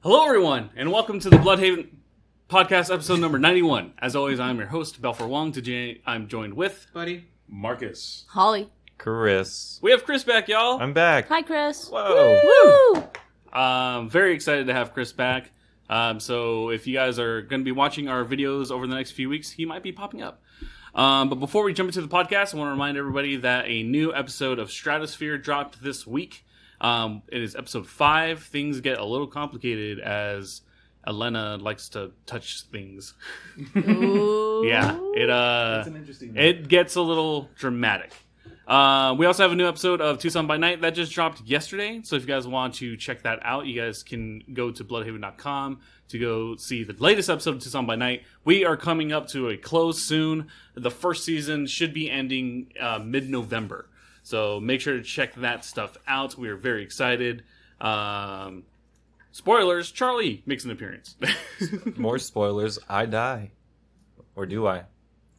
Hello, everyone, and welcome to the Bluhdhaven podcast, episode number 91. As always, I'm your host, Belfer Wong. Today, I'm joined with... Buddy. Marcus. Holly. Chris. We have Chris back, y'all. I'm back. Hi, Chris. Whoa. Woo! Very excited to have Chris back. So if you guys are going to be watching our videos over the next few weeks, he might be popping up. But before we jump into the podcast, I want to remind everybody that a new episode of Stratosphere dropped this week. It is episode 5. Things get a little complicated as Elena likes to touch things. Yeah, That's an interesting one. it gets a little dramatic. We also have a new episode of Tucson by Night that just dropped yesterday. So if you guys want to check that out, you guys can go to Bluhdhaven.com to go see the latest episode of Tucson by Night. We are coming up to a close soon. The first season should be ending mid-November. So make sure to check that stuff out. We are very excited. Spoilers, Charlie makes an appearance. More spoilers. I die. Or do I?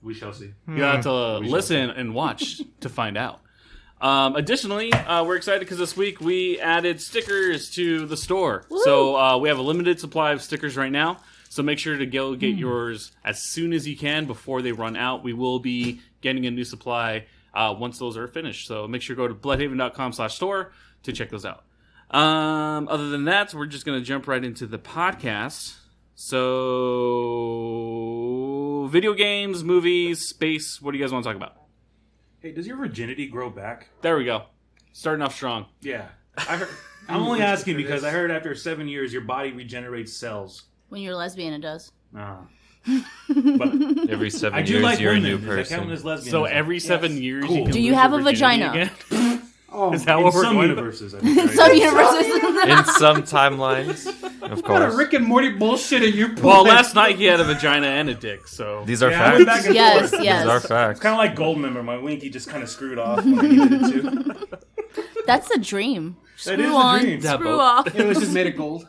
We shall see. You have to listen and watch to find out. Additionally, we're excited because this week we added stickers to the store. Woo! So we have a limited supply of stickers right now. So make sure to go get yours as soon as you can before they run out. We will be getting a new supply once those are finished. So make sure to go to Bluhdhaven.com/store to check those out. Other than that, we're just going to jump right into the podcast. So, video games, movies, space, what do you guys want to talk about? Hey, does your virginity grow back? There we go. Starting off strong. Yeah. I'm only asking because I heard after 7 years your body regenerates cells. When you're a lesbian, it does. But Every 7 I do years, like you're a women. new Does that count person. as lesbian? So every 7 years Cool. you can Do you lose have your a virginity vagina? again? Oh, Is that in what we're some going universes, I In think. some universes. In some timelines, of what kind of course. Rick and Morty bullshit are you pulling? Well, last night he had a vagina and a dick, so... These are Yeah, I went back facts. and Yes, forth. yes. These are It's facts. kind of like Goldmember. My winky just kind of screwed off when I needed it to. That's the dream. Screw That is the on, dream. That screw boat. off. It was just made of gold.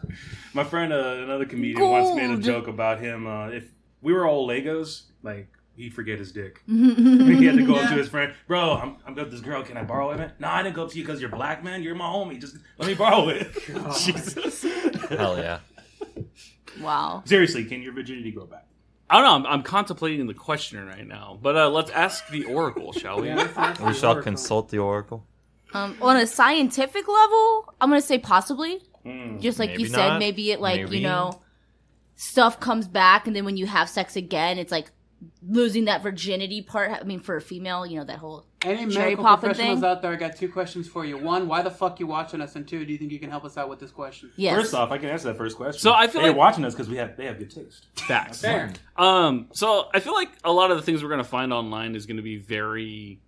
My friend, another comedian, once made a Gold. joke about him. If we were all Legos, like, he'd forget his dick. He had to go up to his friend, bro, I'm with this girl, can I borrow it? No, I didn't go up to you because you're black, man. You're my homie. Just let me borrow it. Jesus. Hell yeah. Wow. Seriously, can your virginity grow back? I don't know, I'm contemplating the question right now. But let's ask the Oracle, shall we? We shall consult the Oracle. On a scientific level, I'm going to say possibly. Just like Maybe you said, not. maybe it Maybe. you know, stuff comes back and then when you have sex again, it's like losing that virginity part. I mean, for a female, you know, that whole Any cherry medical popping professionals thing. out there, I got 2 questions for you. 1, why the fuck you watching us? And 2, do you think you can help us out with this question? Yes. First off, I can answer that first question. So I feel they're like- watching us because they have good taste. Facts. Fair. So I feel like a lot of the things we're going to find online is going to be very...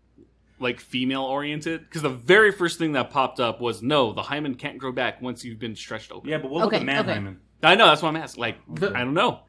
like female oriented, because the very first thing that popped up was no, the hymen can't grow back once you've been stretched open. Yeah, but what Okay, with the man okay. hymen? I know, that's what I'm asking. Like, The- I don't know.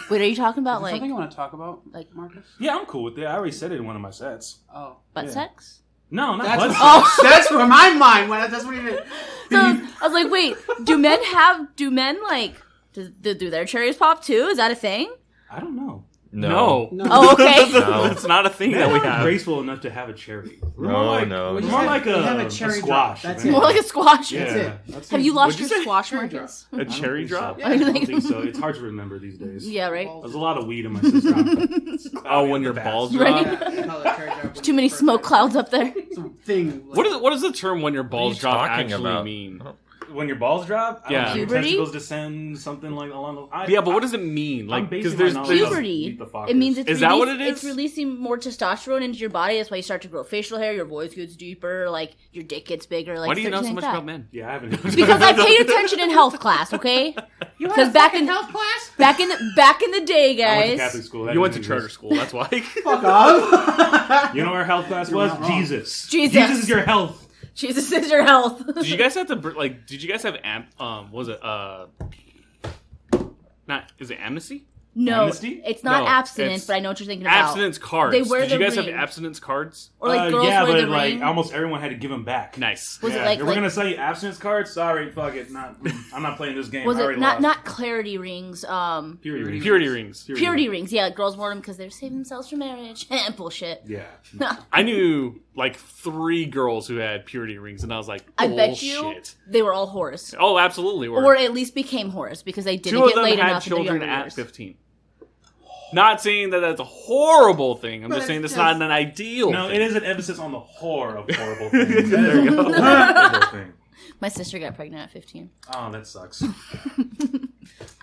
Wait, are you talking about Is there like something you want to talk about, like- Marcus? Yeah, I'm cool with it. I already said it in one of my sets. Oh. butt yeah. sex? No, not That's, butt sex. that's where my mind went. That's what he did. So I was like, wait, do men like, do their cherries pop too? Is that a thing? I don't know. No. Oh, okay. No. It's not a thing that we have. Graceful enough to have a cherry. We're No, more like, no. We're We more have- like we have a a cherry squash. drop. That's man. it. More like a squash. Yeah. That's Have it. you lost What'd you your say? squash, Cherry Marcus? A cherry drop? I don't think so. It's hard to remember these days. Yeah, right. There's a lot of weed in my system. Oh, when your balls Right. drop? Yeah, call it cherry drop. Too many smoke clouds up there. Some thing. Like, What is the term when your balls you drop talking actually about? mean? When your balls drop, Yeah. I don't know, your Puberty? testicles descend, something like along the. Yeah, but what does it mean? Like, because there's Puberty. It means it's Is that what it It's is? releasing more testosterone into your body. That's why you start to grow facial hair. Your voice gets deeper. Like your dick gets bigger. Like Why do you know so certain much things like about that. men? Yeah, I haven't. It's because I paid attention in health class. Okay, you because had back back in- health class? back in the day, I went to guys. Catholic school. That You went to doesn't charter exist. school, that's why. Fuck off. You know what our health class You're was? not wrong. Jesus. Jesus. Jesus is your health. Jesus is your health. Did you guys have to did you guys have was it not, is it amnesty? No, Amnesty? it's not No, abstinence, it's but I know what you're thinking about. Abstinence cards. They wear Did you the guys have ring. abstinence cards? Or like girls yeah, wear but the like ring. almost everyone had to give them back. Nice. Was it Yeah, like- if we're gonna sell you abstinence cards? Sorry, fuck it. I'm not playing this game. Was I it already not lost. clarity rings? Purity rings? Purity rings. Purity rings. Yeah, girls wore them because they're saving themselves for marriage. Bullshit. Yeah. I knew like 3 girls who had purity rings, and I was like, I bet bullshit. you they were all whores, Oh, absolutely. Were. or at least became whores because they didn't 2 of get them laid had enough in their children younger at years. 15. Not saying that that's a horrible thing. I'm But just saying it's it's not just- an ideal No, thing. it is an emphasis on the horror of horrible things. That There is you a go. horrible thing. My sister got pregnant at 15. Oh, that sucks.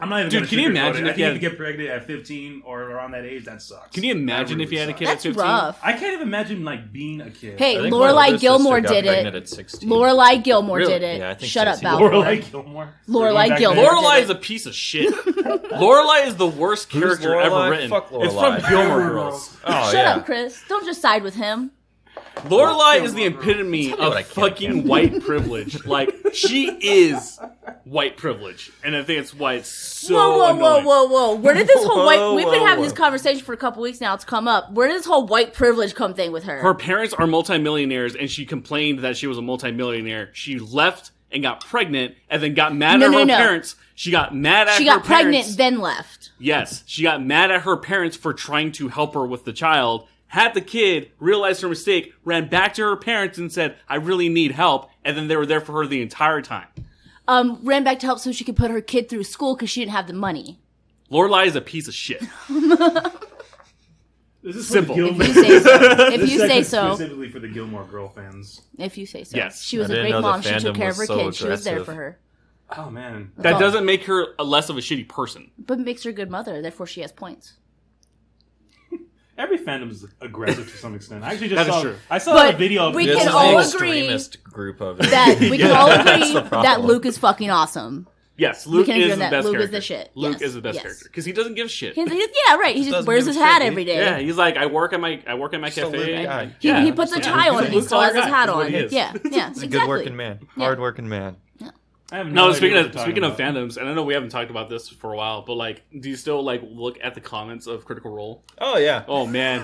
I'm not even. Dude, gonna can you sugarcoat imagine it. if I you think had- if you get pregnant at 15 or around that age, that sucks. Can you imagine That if you had a really kid sucks. at That's 15? rough. I can't even imagine like being a kid. Hey, I think Lorelai my older Gilmore sister got did pregnant it. at 16. Lorelai Gilmore Really? did it. Yeah, I think Shut so, up, too. Balfour. Lorelai Gilmore. Lorelai Back Gilmore. then. did Lorelai it. is a piece of shit. Lorelai is the worst Who's character Lorelai? ever written. Fuck It's from Lorelai. Gilmore Girls. Oh, Shut yeah. up, Chris. Don't just side with him. Lorelai is the epitome Tell me what I of can't fucking get. white privilege. Like, she is white privilege. And I think it's why it's so annoying. Whoa. Where did this whole white... Whoa, We've been whoa, having this whoa. conversation for a couple weeks now. It's come up. Where did this whole white privilege come thing with her? Her parents are multimillionaires, and she complained that she was a multimillionaire. She left and got pregnant, and then got mad at her parents. She got mad at She her got pregnant, parents. then left. Yes, she got mad at her parents for trying to help her with the child, had the kid, realized her mistake, ran back to her parents and said, I really need help, and then they were there for her the entire time. Ran back to help so she could put her kid through school because she didn't have the money. Lorelai is a piece of shit. This is Simple. For the If Gilmore. you say so. If This you say segment's so. Specifically for the Gilmore Girl fans. If you say so. Yes. She was I a didn't great know the mom. She took fandom care of her was so kid. She was there aggressive. for her. Oh man. That Oh. doesn't make her a less of a shitty person. But makes her a good mother. Therefore, she has points. Every fandom is aggressive to some extent. I actually just That is saw. true. I saw But a video of we This can is all the agree extremist group of it. That we can Yeah, all that's agree the that problem. Luke is fucking awesome. Yes, We Luke can agree is on the that. best Luke is character. the shit. Luke Yes. is the best Yes. character because he doesn't give a shit. Yeah, right. He just Doesn't wears give his a hat shit. every day. Yeah, he's like, I work at my Just a Luke cafe. guy. Yeah, he puts a yeah. tie on He's a and he blue still has collar his guy. hat That's what on. he is. Yeah, He's exactly. a good-working man. Yeah. Hard-working man. I have No, idea speaking what of you're speaking of talking about. fandoms, and I know we haven't talked about this for a while, but like, do you still like look at the comments of Critical Role? Oh, yeah. Oh man,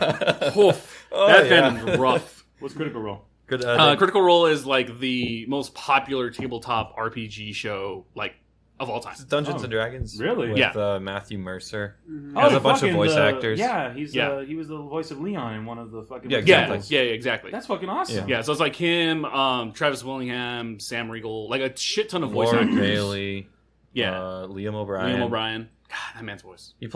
Oof. Oh, that yeah. fandom's rough. What's Critical Role? Good. Critical Role is like the most popular tabletop RPG show like of all time. It's Dungeons Oh, and Dragons. really? With Yeah. Matthew Mercer. Mhm. Has a bunch of fucking voice actors. Yeah, Yeah. he was the voice of Leon in one of the fucking. Yeah, Yeah, exactly. yeah, exactly. That's fucking awesome. Yeah, so it's like him, Travis Willingham, Sam Riegel, like a shit ton of voice Warren actors. Bailey. Yeah, Liam O'Brien. Liam O'Brien. God, that man's voice. He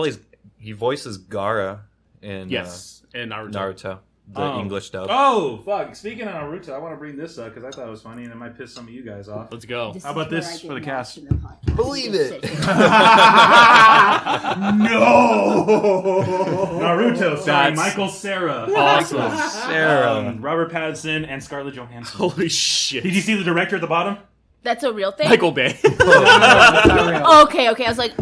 voices Gaara in Yes, and Naruto. Naruto, the Oh. English dub. Oh fuck! Speaking of Naruto, I want to bring this up because I thought it was funny and it might piss some of you guys off. Let's go. How about this for the cast? Believe it. No, Naruto, starring That's Michael Cera, Awesome. Sarah. Robert Pattinson, and Scarlett Johansson. Holy shit. Did you see the director at the bottom? That's a real thing? Michael Bay. That's not real. Okay. I was like,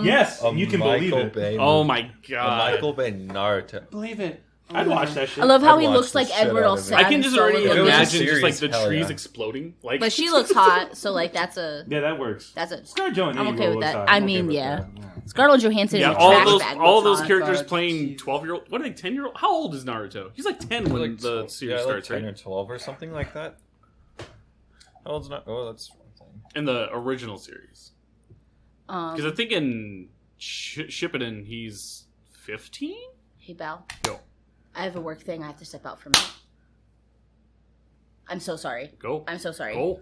Yes, A you can Michael believe it. Bay Oh movie. my A god. Michael Bay Naruto. Believe it. I'd watch that shit. I love how I'd he watch looks the like shit Edward out all of it. sad. I can just and already If it was a imagine just series, like the hell trees yeah. exploding. Like But she looks hot, so like that's a Yeah, that works. I'm Scarlett Johansson. okay with looks that. hot. I I'm okay mean, with yeah. that. Scarlett Johansson yeah, is a all trash those bag. all those hot, characters but playing she's- 12-year-old. What are they? 10-year-old? How old is Naruto? He's like 10 when the series like starts, 10 or right? 12 or something like that. How old's not? Oh, that's one thing. In the original series, because I think in Shippuden he's 15. Hey, Bal. Go. I have a work thing. I have to step out for a minute. I'm so sorry. Go. I'm so sorry. Go.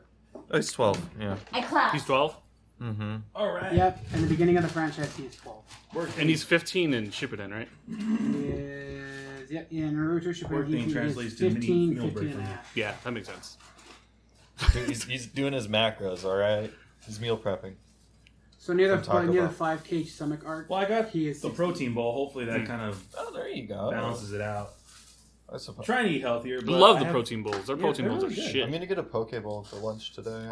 Oh, he's 12. Yeah. I clapped. He's 12, Mm-hmm. All right. Yep. In the beginning of the franchise, he is 12. and he's 15 in Shippuden, right? He is, yep, in Naruto Shippuden, Working he translates is to mini 15, meal break 15 for and a me. half. Yeah, that makes sense. he's doing his macros, all right? He's meal prepping. So near From Taco the Bell. 5K stomach arc, Well, I got he is the 16. protein bowl. Hopefully that kind of Oh, there you go. balances it out. I suppose. I'm trying to eat healthier. But Love I the have- protein bowls. Their Yeah, protein they're bowls are really good. shit. I'm gonna get a poke bowl for lunch today.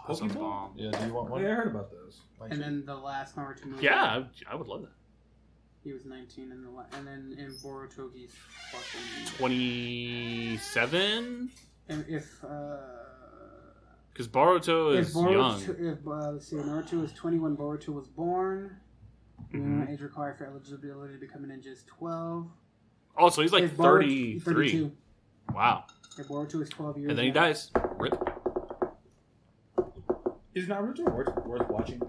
That sounds Pokeball? bomb. Yeah, do you want Oh, one? yeah, I heard about those. And then the last Naruto movie. Yeah, I would love that. He was 19 in and then in Boruto he's fucking. 27? And if Because Boruto is young. let's see, Naruto was 20 when Boruto was born. Minimum age required for eligibility to become a ninja is 12. Oh, so he's like If Boruto- 33. 32. Wow. If Boruto is 12 years And then he now. dies. Rip. Is Naruto worth watching?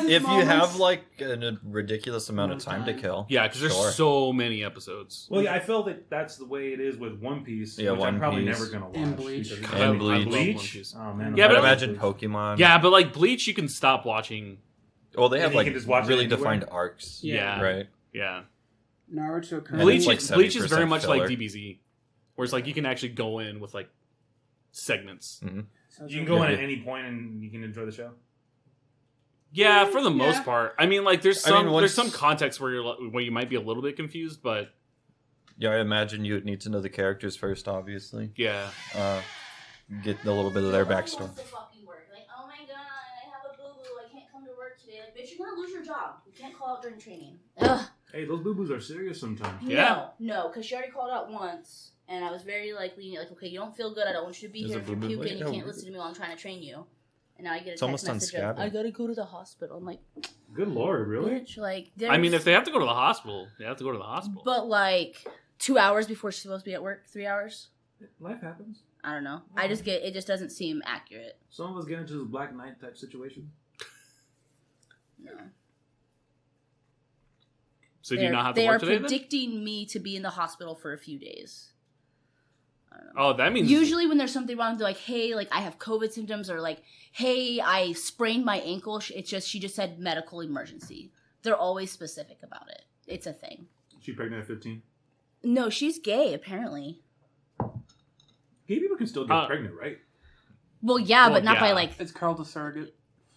If you have like a ridiculous amount of time to kill. Yeah, because there's Sure. so many episodes. Well, yeah, I feel that that's the way it is with One Piece, Yeah, which I'm One probably Piece. never gonna watch. And Bleach. because- God, I And love Bleach. One Piece. Oh man, Yeah, I'd but- imagine Pokemon. Yeah, but like Bleach, you can stop watching. Well, they And have you like can just watch it really anywhere. defined arcs. Yeah. Right. Yeah. Naruto And currently... it's Bleach, like Bleach is very 70% much like filler. DBZ, where it's like you can actually go in with like segments. So you can go in Yeah. at any point and you can enjoy the show. Yeah, for the Yeah. most part. I mean, like there's I some mean, there's once- some context where where you might be a little bit confused, but Yeah, I imagine you would need to know the characters first, obviously. yeah. Get a little bit of their backstory. Wants to fucking work. Like, oh my god, I have a boo boo. I can't come to work today. Like, bitch, you're gonna lose your job. You can't call out during training. Ugh. Hey, those boo boos are serious sometimes. Yeah. No, because she already called out once, and I was very like lenient. Like, okay, you don't feel good. I don't want you to be There's here a if you're boo-boo. puking. You Wait, can't no. listen to me while I'm trying to train you. And now I get a It's text almost message of, unscabbing. I gotta go to the hospital. I'm like, Good lord, really? bitch, like, I mean, there's- if they have to go to the hospital, they have to go to the hospital. But like 2 hours before she's supposed to be at work, 3 hours. Life happens. I don't know. I just get it. Just doesn't seem accurate. Some of us get into this Black Knight type situation. No. So do you not have to They work are today? Then? predicting me to be in the hospital for a few days. I don't know. Oh, that means Usually when there's something wrong, they're like, hey, like I have COVID symptoms, or like, hey, I sprained my ankle. It's just, she just said medical emergency. They're always specific about it. It's a thing. She pregnant at 15. No, she's gay, apparently. Gay people can still get pregnant, right? Well, yeah, Well, but not by yeah. like, It's Carl the Surrogate.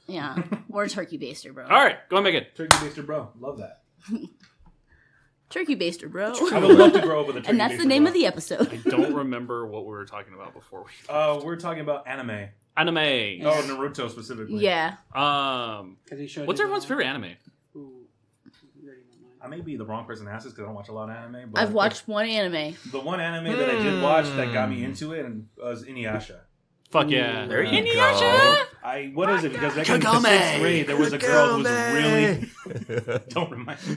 yeah, or turkey baster, bro. all right. Go on, Megan. Turkey baster, bro. Love that. Turkey baster, bro. I would love to grow up with a turkey And that's the baster, name bro. of the episode. I don't remember what we were talking about before we We're talking about anime. anime. Oh, Naruto specifically. Yeah. Because he showed What's his, everyone's favorite anime? Ooh, you ready, my mind. I may be the wrong person to ask this because I don't watch a lot of anime. But I've watched one anime. the one anime that I did watch that got me into it and was Inuyasha. Fuck yeah. There you Inuyasha! go. What is it? Because back in the 6th grade, there was a girl who was really don't remind me.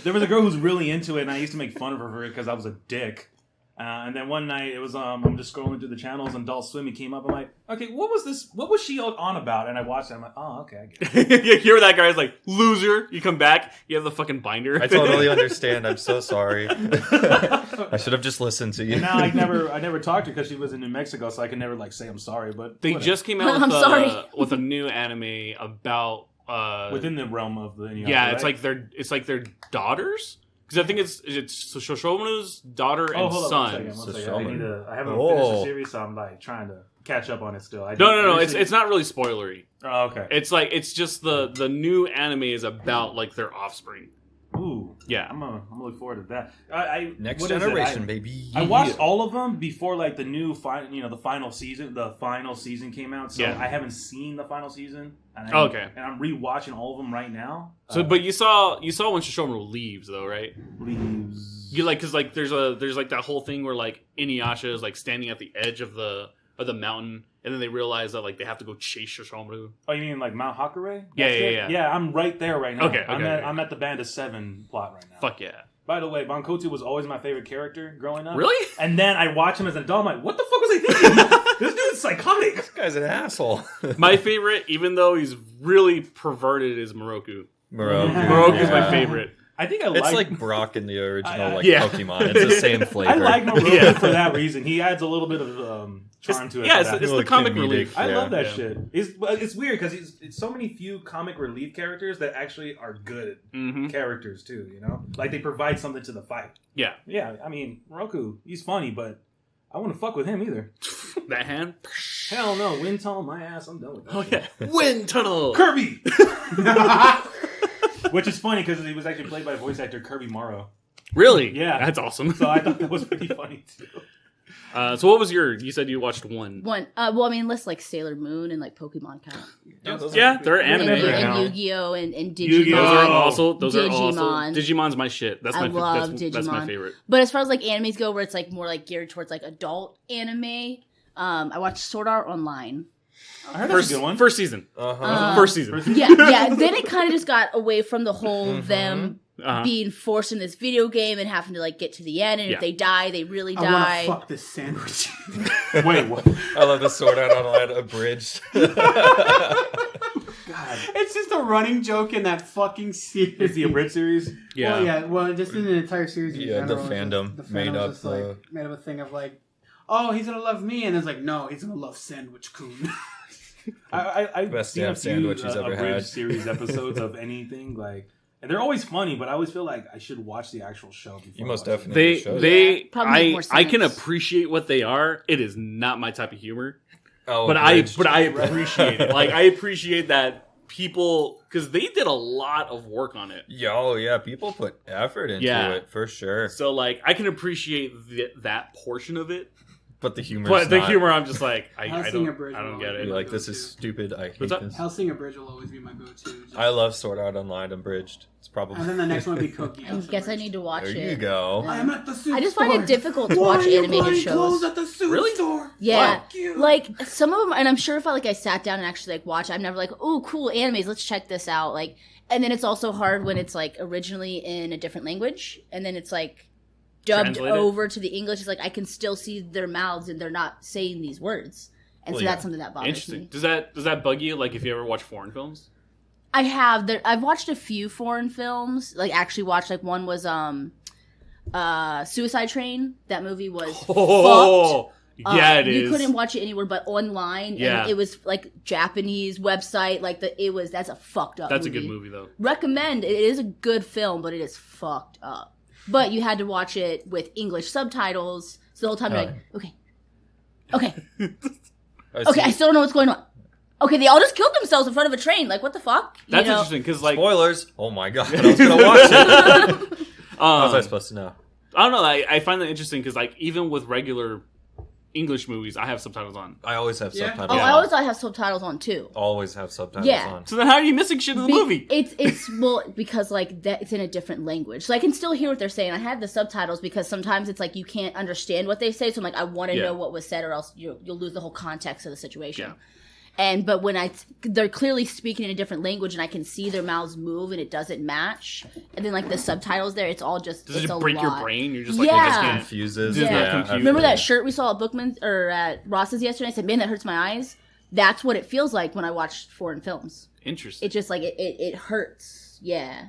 There was a girl who's really into it, and I used to make fun of her for it because I was a dick. And then one night, it was I'm just scrolling through the channels, and Adult Swim came up. I'm like, okay, what was this? What was she on about? And I watched it. I'm like, oh, okay, I get it. You hear that guy's like, loser. You come back, you have the fucking binder. I totally understand. I'm so sorry. I should have just listened to you. And now I never talked to her because she was in New Mexico, so I can never like say I'm sorry. But They whatever. just came out I'm sorry. with a new anime about within the realm of the Inuyasha, yeah, right? it's like their daughters, because I think it's Shoshomu's daughter and Oh, hold on son. one second. Shoshone. I haven't Oh. finished the series, so I'm like trying to catch up on it still. No, it's not really spoilery. Oh, okay. It's just the new anime is about like their offspring. Ooh, Yeah. I'm gonna look forward to that. I Next what is it? generation, baby. I watched all of them before like the new the final season. The final season came out, so Yeah. I haven't seen the final season. And Okay. And I'm rewatching all of them right now. So, but you saw when Shoshomu leaves though, right? leaves. You like because like there's like that whole thing where like Inuyasha is like standing at the edge of the mountain, and then they realize that like they have to go chase Shoshomu. Oh, you mean like Mount Hakure? Yeah, That's yeah, it? yeah. Yeah, I'm right there right now. Okay, I'm okay, at okay. I'm at the Band of 7 plot right now. Fuck yeah! By the way, Bankotu was always my favorite character growing up. Really? And then I watch him as an adult. I'm like, what the fuck was I thinking? This dude's psychotic. This guy's an asshole. My favorite, even though he's really perverted, is Moroku. Moroku. Moroku's my Yeah. favorite. I think I It's like like Brock in the original like Yeah. Pokemon. It's the same flavor. I like Naruto Yeah. for that reason. He adds a little bit of charm to it. Yeah, for it's that. the Little comic comedic. relief. I love that Yeah. shit. It's weird because it's so many few comic relief characters that actually are good Mm-hmm. characters too. You know, like they provide something to the fight. Yeah, Yeah, I mean Roku, he's funny, but I wouldn't fuck with him either. that hand. Hell no, wind tunnel my ass. I'm done with that. Oh shit. yeah, wind tunnel. Kirby. Which is funny because he was actually played by voice actor Kirby Morrow. Really? Yeah. that's awesome. So I thought that was pretty funny too. So what was you said you watched one. One. Well, I mean, lists like Sailor Moon and like Pokemon kind of. Yeah, they're And, anime. right now. and Yu-Gi-Oh! And Yu-Gi-Oh! Those are Digimon. also Digimon. Digimon's my shit. That's I my love that's my Digimon. favorite. But as far as like animes go, where it's like more like geared towards like adult anime, I watched Sword Art Online. I heard that's a good one. First season. First season. Yeah. Then it kind of just got away from the whole them being forced in this video game and having to like get to the end, and if they die, they really die. I want to fuck this sandwich. Wait, what? I love the Sword Art Online abridged. God. It's just a running joke in that fucking series. It's the abridged series? Yeah. Well, just in the entire series. In Yeah, general, the fandom made up just, like, made up a thing of like, oh, he's gonna love me, and it's like, no, he's gonna love Sandwich Coon. I've Best seen a damn few sandwich he's ever abridged had. series episodes of anything, like, and they're always funny, but I always feel like I should watch the actual show before You most I watch it. definitely should. Probably make more I can sense. appreciate what they are. It is not my type of humor, Oh, but abridged. I appreciate it. Like I appreciate that people, because they did a lot of work on it. Yeah, people put effort into it for sure. So like I can appreciate that portion of it, But the humor, but the humor, I'm just like I Hellsinger don't Bridge get will it. You're like, this is stupid. I hate What's up? this. Hellsinger Bridge will always be my go-to. I love Sword Art Online abridged. It's probably. And then the next one would be Cookie. I guess I need to watch There it. you go. I am at the suit I just store. find it difficult to Why watch are you animated buying shows. clothes at the suit Really? store? Yeah, Fuck you. like some of them, and I'm sure if I sat down and actually like watch, I'm never like, oh, cool animes, let's check this out. Like, and then it's also hard when it's like originally in a different language, and then it's like dubbed Translated? over to the English. It's like I can still see their mouths and they're not saying these words, and Well, so yeah. that's something that bothers Interesting. me. Does that bug you? Like if you ever watch foreign films? I have. I've watched a few foreign films. Like actually watched like one was Suicide Train. That movie was fucked. Yeah, it is. You couldn't watch it anywhere but online. Yeah. And it was like Japanese website. Like that's a fucked up. That's movie. a good movie though. Recommend. It is a good film, but it is fucked up. But you had to watch it with English subtitles. So the whole time you're like, okay, I still don't know what's going on. Okay, they all just killed themselves in front of a train. Like, what the fuck? That's interesting because like Spoilers. Oh my god, I was gonna watch it. How was I supposed to know? I don't know. I find that interesting because like even with regular English movies, I have subtitles on. I always have Yeah. subtitles. Oh, on. I always have subtitles on too. Always have subtitles Yeah. on. So then how are you missing shit in the movie? It's well because like that it's in a different language, so I can still hear what they're saying. I have the subtitles because sometimes it's like you can't understand what they say, so I'm like I want to know what was said, or else you'll lose the whole context of the situation. Yeah. But when they're clearly speaking in a different language, and I can see their mouths move, and it doesn't match, and then like the subtitles there, it's all just Does it's it a break your lot. brain? You're just like, Yeah. I just can't. Confuses. Just Yeah. not confused. Remember that shirt we saw at Bookman's or at Ross's yesterday? I said, "Man, that hurts my eyes." That's what it feels like when I watch foreign films. Interesting. It just like it hurts. Yeah.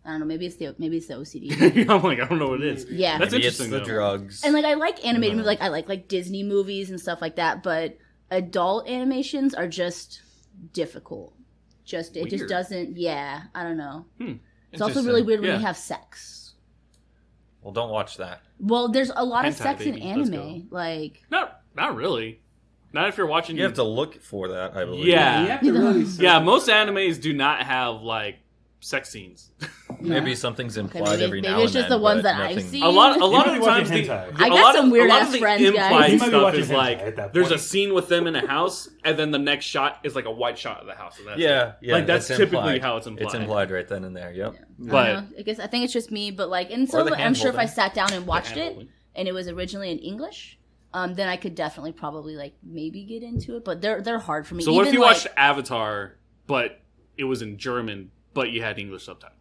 I don't know. Maybe it's the OCD. I'm like, I don't know what it is. Yeah. That's Maybe it's interesting the though. drugs. And like I like animated movies, like I like Disney movies and stuff like that, but adult animations are just difficult. Just Weird. doesn't. Yeah, I don't know. It's also Interesting. really weird when Yeah. they have sex. Well, don't watch that. Well, there's a lot of Hentai, sex in baby. Let's anime. Like Not really. Not if you're watching. You have to look for that, I believe. Yeah. You have to really search Yeah, it. most animes do not have like sex scenes. Maybe something's implied maybe- every maybe now it's and just then, the ones but that I've nothing- seen. A lot You of might the be times, watching the, hentai. I a got lot some of, weird a lot ass of the friends, guys. implied You might be stuff watching is hentai like at that there's a point. scene with them in a house, and then the next shot is like a white shot of the house. And that's Yeah, it. yeah. Like that's it's typically implied. how it's implied. It's implied right then and there. Yep. But I think it's just me, but like, and Or so the I'm sure if I hand-holding. sat down and watched it, hand-holding. and it was originally in English, then I could definitely probably like maybe get into it. But they're hard for me. So what if Even, you like, watched Avatar, but it was in German, but you had English subtitles?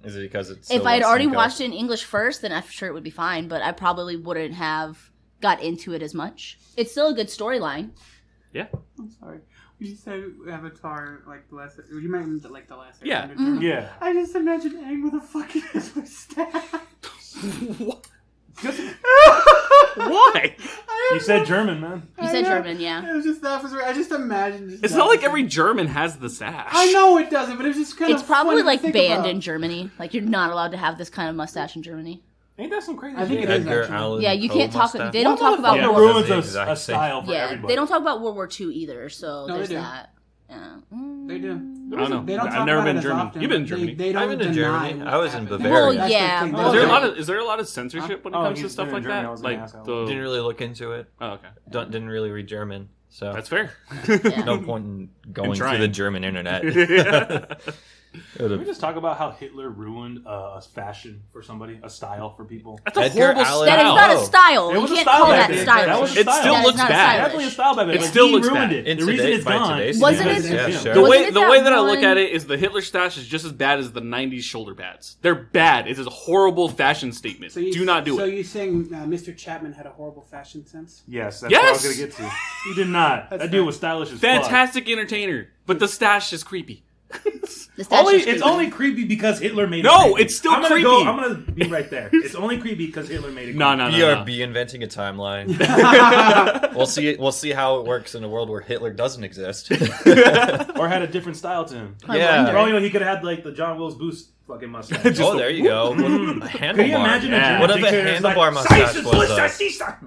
Is it because it's? if I had already watched it in English first, then I'm sure it would be fine. But I probably wouldn't have got into it as much. It's still a good storyline. Yeah. I'm sorry. You just said Avatar, like the last. You meant like the last. Yeah. Airbender. Yeah. I just imagine Aang with a fucking staff. Why? You said German, man. You said German, yeah. It was just that was. I just imagine. It's not like every German has the sash. I know it doesn't, but it was just kind It's of. probably funny to like think banned about. in Germany. Like you're not allowed to have this kind of mustache in Germany. Ain't that some crazy I think shit? it is Edgar actually. Allan Yeah, you Poe can't talk. mustache? They don't talk about Yeah. It World War. ruins That's the a exact style for Yeah, everybody. they don't talk about World War II either. So No, they there's do. that. Yeah. They do. I don't know. They don't I've talk never about been it in as Germany. often, You've been in but Germany. They don't I've been in deny Germany. what I was in happened. Bavaria. Well, That's the yeah. thing. Well, Is there a Yeah. lot of censorship when it Oh, comes to he's stuff been in like Germany. I that? was gonna Like ask how- the Didn't really look into it. oh, okay, Didn't really read German, so that's fair. no point in going trying. through the German internet. Yeah. Can we just talk about how Hitler ruined a fashion for somebody, a style for people? That's a Edgar horrible Allan That is style. not a style. It You was a can't style call back that then. stylish. That was a It style. still That is looks not bad. stylish. Definitely a style back then. It but still he looks ruined bad. it. In The reason today- it's by gone. today's Wasn't is it- because of Yeah, him. sure. The Wasn't way it the that way that I look one- at it is the Hitler stash is just as bad as the '90s shoulder pads. They're bad. It is a horrible fashion statement. Do not do So it. you're saying Mr. Chapman had a horrible fashion sense? Yes, that's what I was Yes! going to get to. He did not. That's That fair. dude was stylish as fuck. Fantastic entertainer, but the stash is creepy. The statue is It's creepy. only creepy because Hitler made it No, creepy. it's still I'm gonna creepy. I'm going to be right there. It's only creepy because Hitler made it creepy. No. BRB inventing a timeline. We'll see how it works in a world where Hitler doesn't exist. Or had a different style to him. I Yeah. wonder. For all you know, he could have had like the John Wilkes Booth fucking mustache. Oh, there you go. A handlebar. Could you imagine Yeah. a What if a dictator's handlebar like, mustache "Slice, was slice, a... slice."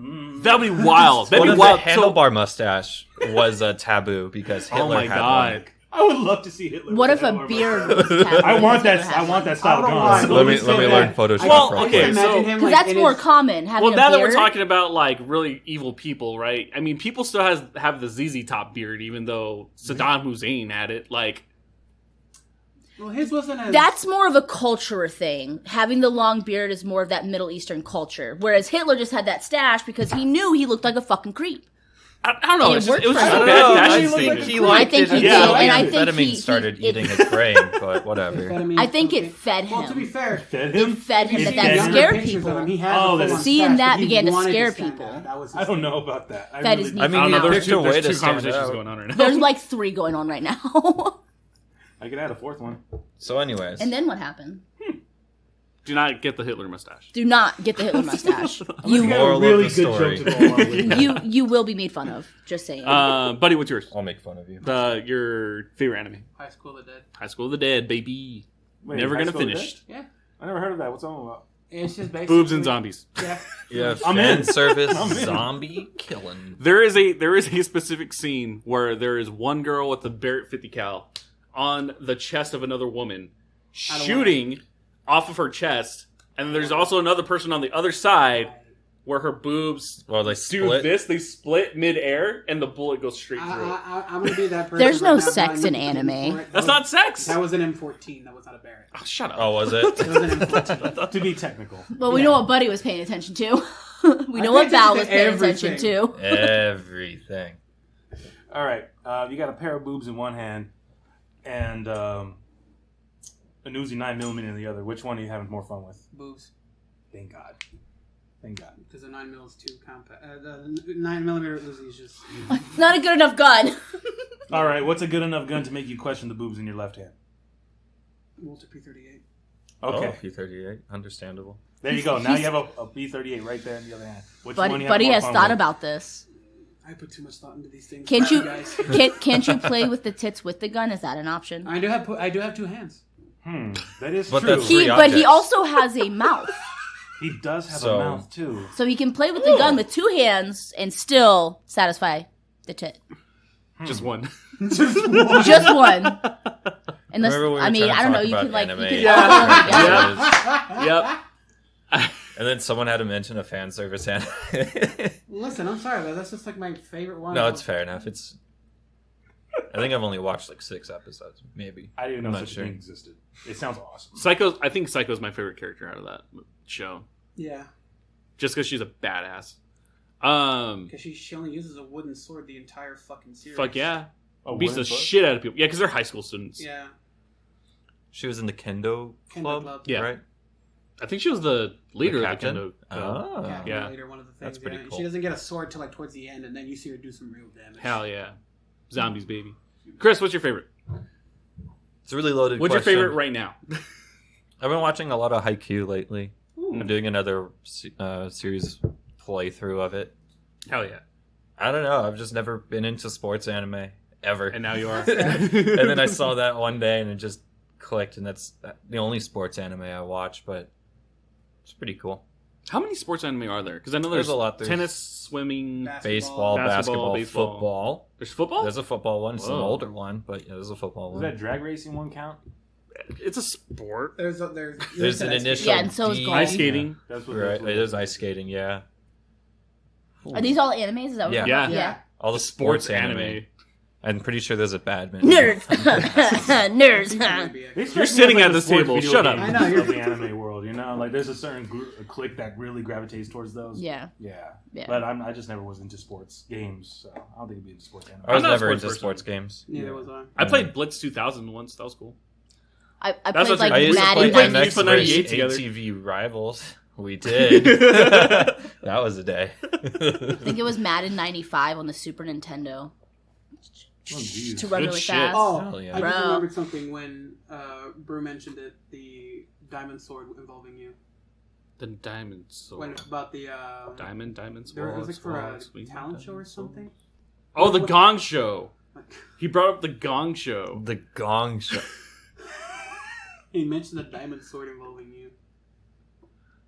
That'd be wild. That'd What be if wild. a handlebar mustache was a taboo because Hitler Oh my had god. one? I would love to see Hitler. What with if a handlebar beard mustache. was taboo? I want Hitler that. had I want one? that style I don't know gone. why. Let me so learn bad. Photoshop. Well, real I okay, can quick. imagine so- him Because like that's in more his- common. Having Well, a now that we're beard. talking about like really evil people, right? I mean, people still have the ZZ Top beard, even though Saddam Hussein had it. Like, Well, his wasn't as. That's more of a culture thing. Having the long beard is more of that Middle Eastern culture. Whereas Hitler just had that stash because he knew he looked like a fucking creep. I don't know. It It's just, worked it was for just him. a I bad don't know. fashion I think statement. he I liked think it. he did, until and I think amphetamine he- started it- eating his brain, but whatever. Amphetamine, I think okay. it fed him. Well, to be fair, Fed It him? fed him It that fed that him? younger scared pictures of people. him, he has Oh, a that's- full-on Seeing stash, that but he began to wanted scare stand people. out. That was his I don't thing. know about that. Fed his really- knee I mean, I don't know. you There's picked two, a way there's to two stand conversations out. going on right now. There's like 3 going on right now. I could add a fourth one. So, anyways, And then what happened? Do not get the Hitler mustache. Do not get the Hitler mustache. You you got Moral a of really the good story. joke to go along with that. you will be made fun of. Just saying. Buddy, what's yours? I'll make fun of you. Your favorite anime? High School of the Dead. High School of the Dead, baby. Wait, Never High gonna School of the finish. Yeah. I never heard of that. What's that one about? It's just basically Boobs and zombies. Yeah. Yeah, I'm fan in. service I'm in. zombie killing. There is a specific scene where there is one girl with a Barrett 50 cal on the chest of another woman, I don't shooting off of her chest, and there's also another person on the other side where her boobs Well, they do split. this. They split midair, and the bullet goes straight through it. I'm gonna be that person. There's no right now, sex but I in need to anime. for it. That's not sex. That was an M14. That was not a Barrett. Oh, shut up. Oh, was it? It was an M14. To be technical. But we yeah. know what Buddy was paying attention to. we I know what paid Val attention was to paying everything. attention to. Everything. All right. You got a pair of boobs in one hand and a Uzi 9mm in the other. Which one are you having more fun with? Boobs. Thank God. Thank God. Because the 9mm is too compact. The 9mm Uzi is just. It's not a good enough gun. All right. What's a good enough gun to make you question the boobs in your left hand? Walter P38. Okay. Oh, P38. Understandable. There you go. Now you have a P38 right there in the other hand. Which one you Buddy have more has fun thought with? about this. I put too much thought into these things. Can't you guys? can't you play with the tits with the gun? Is that an option? I do have 2 hands. That is But true. that's three But he objects. also has a mouth. He does have So- a mouth too. So he can play with the gun with 2 hands and still satisfy the tit. Just one. Just one. Unless Remember we were I mean, trying to I don't know, talk you about could like you anime. could Yeah. Yep. And then someone had to mention a fan service anime. Listen, I'm sorry, but that's just like my favorite one. No, it's fair enough. It's. I think I've only watched like 6 episodes, maybe. I didn't know I'm not such sure. a thing existed. It sounds awesome. I think Psycho's my favorite character out of that show. Yeah, Just because she's a badass. because she only uses a wooden sword the entire fucking series. Fuck yeah. Oh, Beats the wooden sword? shit out of people. Yeah, because they're high school students. Yeah. She was in the Kendo Club, Club. Yeah. right? I think she was the leader The of the captain? Kendo. Club. Oh. Yeah. Later, one of the things. That's pretty And cool. She doesn't get a sword till like towards the end, and then you see her do some real damage. Hell yeah. Zombies, baby. Chris, what's your favorite? It's a really loaded What's question. your favorite right now? I've been watching a lot of Haikyuu lately. Ooh. I'm doing another series playthrough of it. Hell yeah. I don't know. I've just never been into sports anime ever. And now you are. And then I saw that one day and it just clicked, and that's the only sports anime I watch, but it's pretty cool. How many sports anime are there? Because I know There's there's a lot. There's tennis, swimming. Baseball, basketball, baseball. football. There's football? There's a football one. It's an Whoa. older one, but yeah, there's a football Does one. that drag racing one count? It's a sport. There's There's an initial Yeah, and so is D- golf. Ice skating. That's what. Right, That's what there's ice skating. Yeah, Are these all animes? Is that what Yeah. we're Yeah. talking about? Yeah. all the Sports sports anime. anime. I'm pretty sure there's a badminton. Nerds. Nerds. Might be They actually. strike me sitting as, at the this sports table. video Shut up. games I know, you're- of the anime world. You know, like there's a certain a clique that really gravitates towards those. Yeah. Yeah. Yeah. But I just never was into sports games, so I don't think it'd be into sports anime. I was I'm not a never sports into person. sports games. Neither was I. I played Blitz 2000 once. That was cool. I That's played what like I used to play Madden. played MX FIFA versus 98 together. ATV Rivals. We did. That was a day. I think it was Madden 95 on the Super Nintendo. Oh, geez. To run Good really shit. fast. Oh, Hell yeah. I Bro. just remembered something when Brew mentioned it. The diamond sword involving you. The Diamond Sword. When about the Diamond there Sword. was like for a Sword, talent show or Diamond Sword. something. Oh, the Gong Show. Like, He brought up the Gong Show. The Gong Show. he mentioned the diamond sword involving you.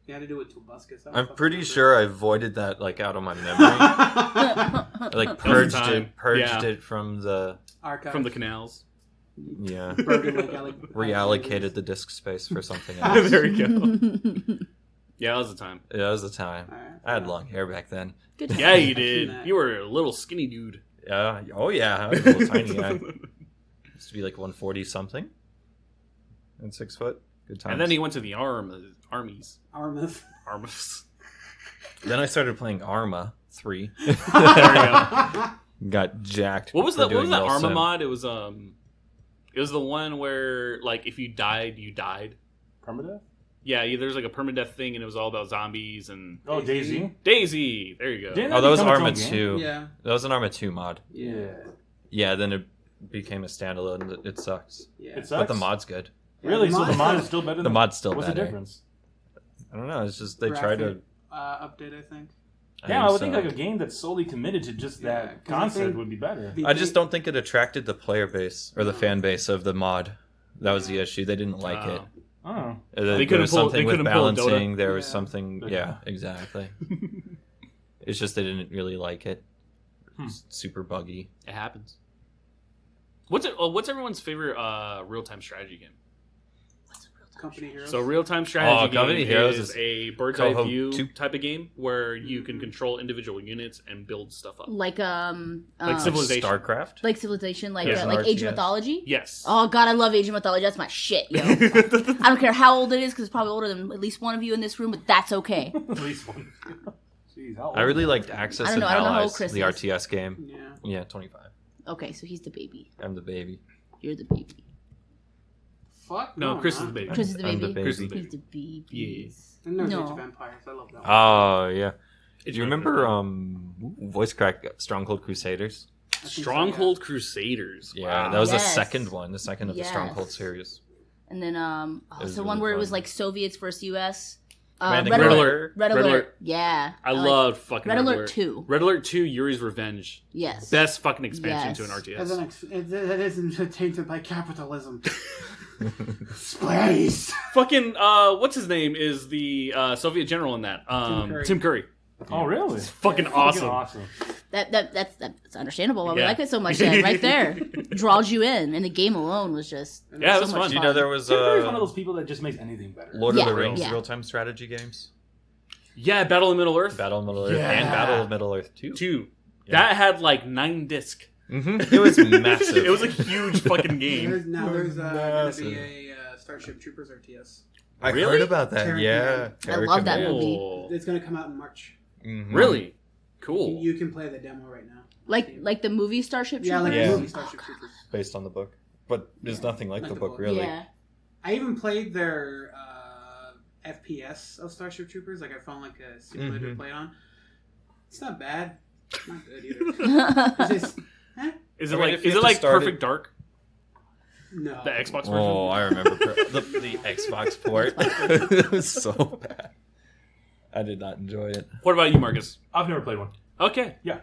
He had to do it to Tobuscus. I'm pretty sure I voided that like out of my memory. I, like purged time. it from the Archive. From the canals. yeah. Broken like Reallocated the disk space for something else. There we go. Yeah, that was the time. Yeah, that was the time. Alright. I had long hair back then. Good. Yeah, you Seen did. that. You were a little skinny dude. Yeah. Oh yeah. I was a little tiny guy. Used to be like 140 something. And 6 foot. Good times. And then he went to the armies. Armith. Armies. Then I started playing Arma 3. There you go. Got jacked. What was for that? What doing was that Real Arma Sim. mod? It was the one where like if you died, you died. Permadeath? Yeah, there's like a permadeath thing, and it was all about zombies and Oh, Daisy. Daisy. There you go. Didn't Oh, that was become its Arma own game? 2. Yeah. That was an Arma 2 mod. Yeah. Yeah, then it became a standalone. It sucks. Yeah. It But sucks. the mod's good. Really? So the mod- mod is still better The than mod's still What's better. the difference? I don't know. It's just they try to. Graphic, update, I think. Yeah, I would think so. like a game that's solely committed to just Yeah, that 'cause I concept think would be better. the I just thing- don't think it attracted the player base or the fan base of the mod. That was the issue. They didn't like it. Oh. They There was something they with couldn't pull a Dota. balancing. There was Yeah. something. Yeah, exactly. It's just they didn't really like it. It's super buggy. It happens. What's everyone's favorite real-time strategy game? Company Heroes. So real-time strategy Company game Heroes is is a bird's eye Coho view 2. type of game where you can control individual units and build stuff up. Like Like Civilization. StarCraft. like Civilization, like Yeah. like Age of RTS. Mythology. Yes. Oh god, I love Age of Mythology. That's my shit, yo. I don't care how old it is because it's probably older than at least one of you in this room, but that's okay. At least one. Jeez, how old I really is liked that? Access I don't and know- I don't know how old Allies, Chris the is. RTS game. Yeah. Yeah, 25. Okay, so he's the baby. I'm the baby. You're the baby. Fuck. No, Chris is I'm the baby. Chris is the I'm baby. the Chris is the He's the baby. Yes. And there's No. Age of Empires. I love that one. Oh yeah. It's Do you remember voice crack Stronghold Crusaders? I think so, Stronghold Crusaders? Yeah, Wow. that was the Yes. second one, the second of the Yes. Stronghold series. And then It was so really one where it was fun. like Soviets versus US. Command Red and Alert. Conquer. Red Alert. Yeah. I like loved fucking Red Alert 2. Red Alert 2, Yuri's Revenge. Yes. Best fucking expansion Yes. to an As RTS. that isn't tainted by capitalism. Space. Fucking, what's his name is the Soviet general in that? Curry. Tim Curry. Oh, really? It's fucking awesome. That's understandable why we Yeah. like it so much. Then, right there, draws you in, and the game alone was just Yeah, it so was much fun. Do you know there was Tim Curry's one of those people that just makes anything better. Lord Yeah, of the Rings yeah. real-time strategy games? Yeah, Battle of Middle Earth. Battle of Middle Earth Yeah. and Battle of Middle Earth 2. 2. Yeah. That had like 9 discs. It was massive. It was a huge fucking game. There's going to Massive. be a Starship Troopers RTS. I Really? heard about that. Terran Yeah. Command. I love that Terran movie. Oh. It's going to come out in March. Command. Mhm. Really? Cool. You can play the demo right now. like the movie Starship Troopers. Yeah, like Yeah. the movie Starship Troopers. Based on the book. But there's nothing like Like the the book, book. really. Yeah. I even played their FPS of Starship Troopers. Like I found like a simulator to Mhm. play it on. It's not bad. It's not good either. It's just Is I it mean, like if you is have it to like start Perfect Dark? no. The Xbox version? Oh, I remember the Xbox port. It was so bad. I did not enjoy it. What about you, Marcus? I've never played one. Okay. Yeah.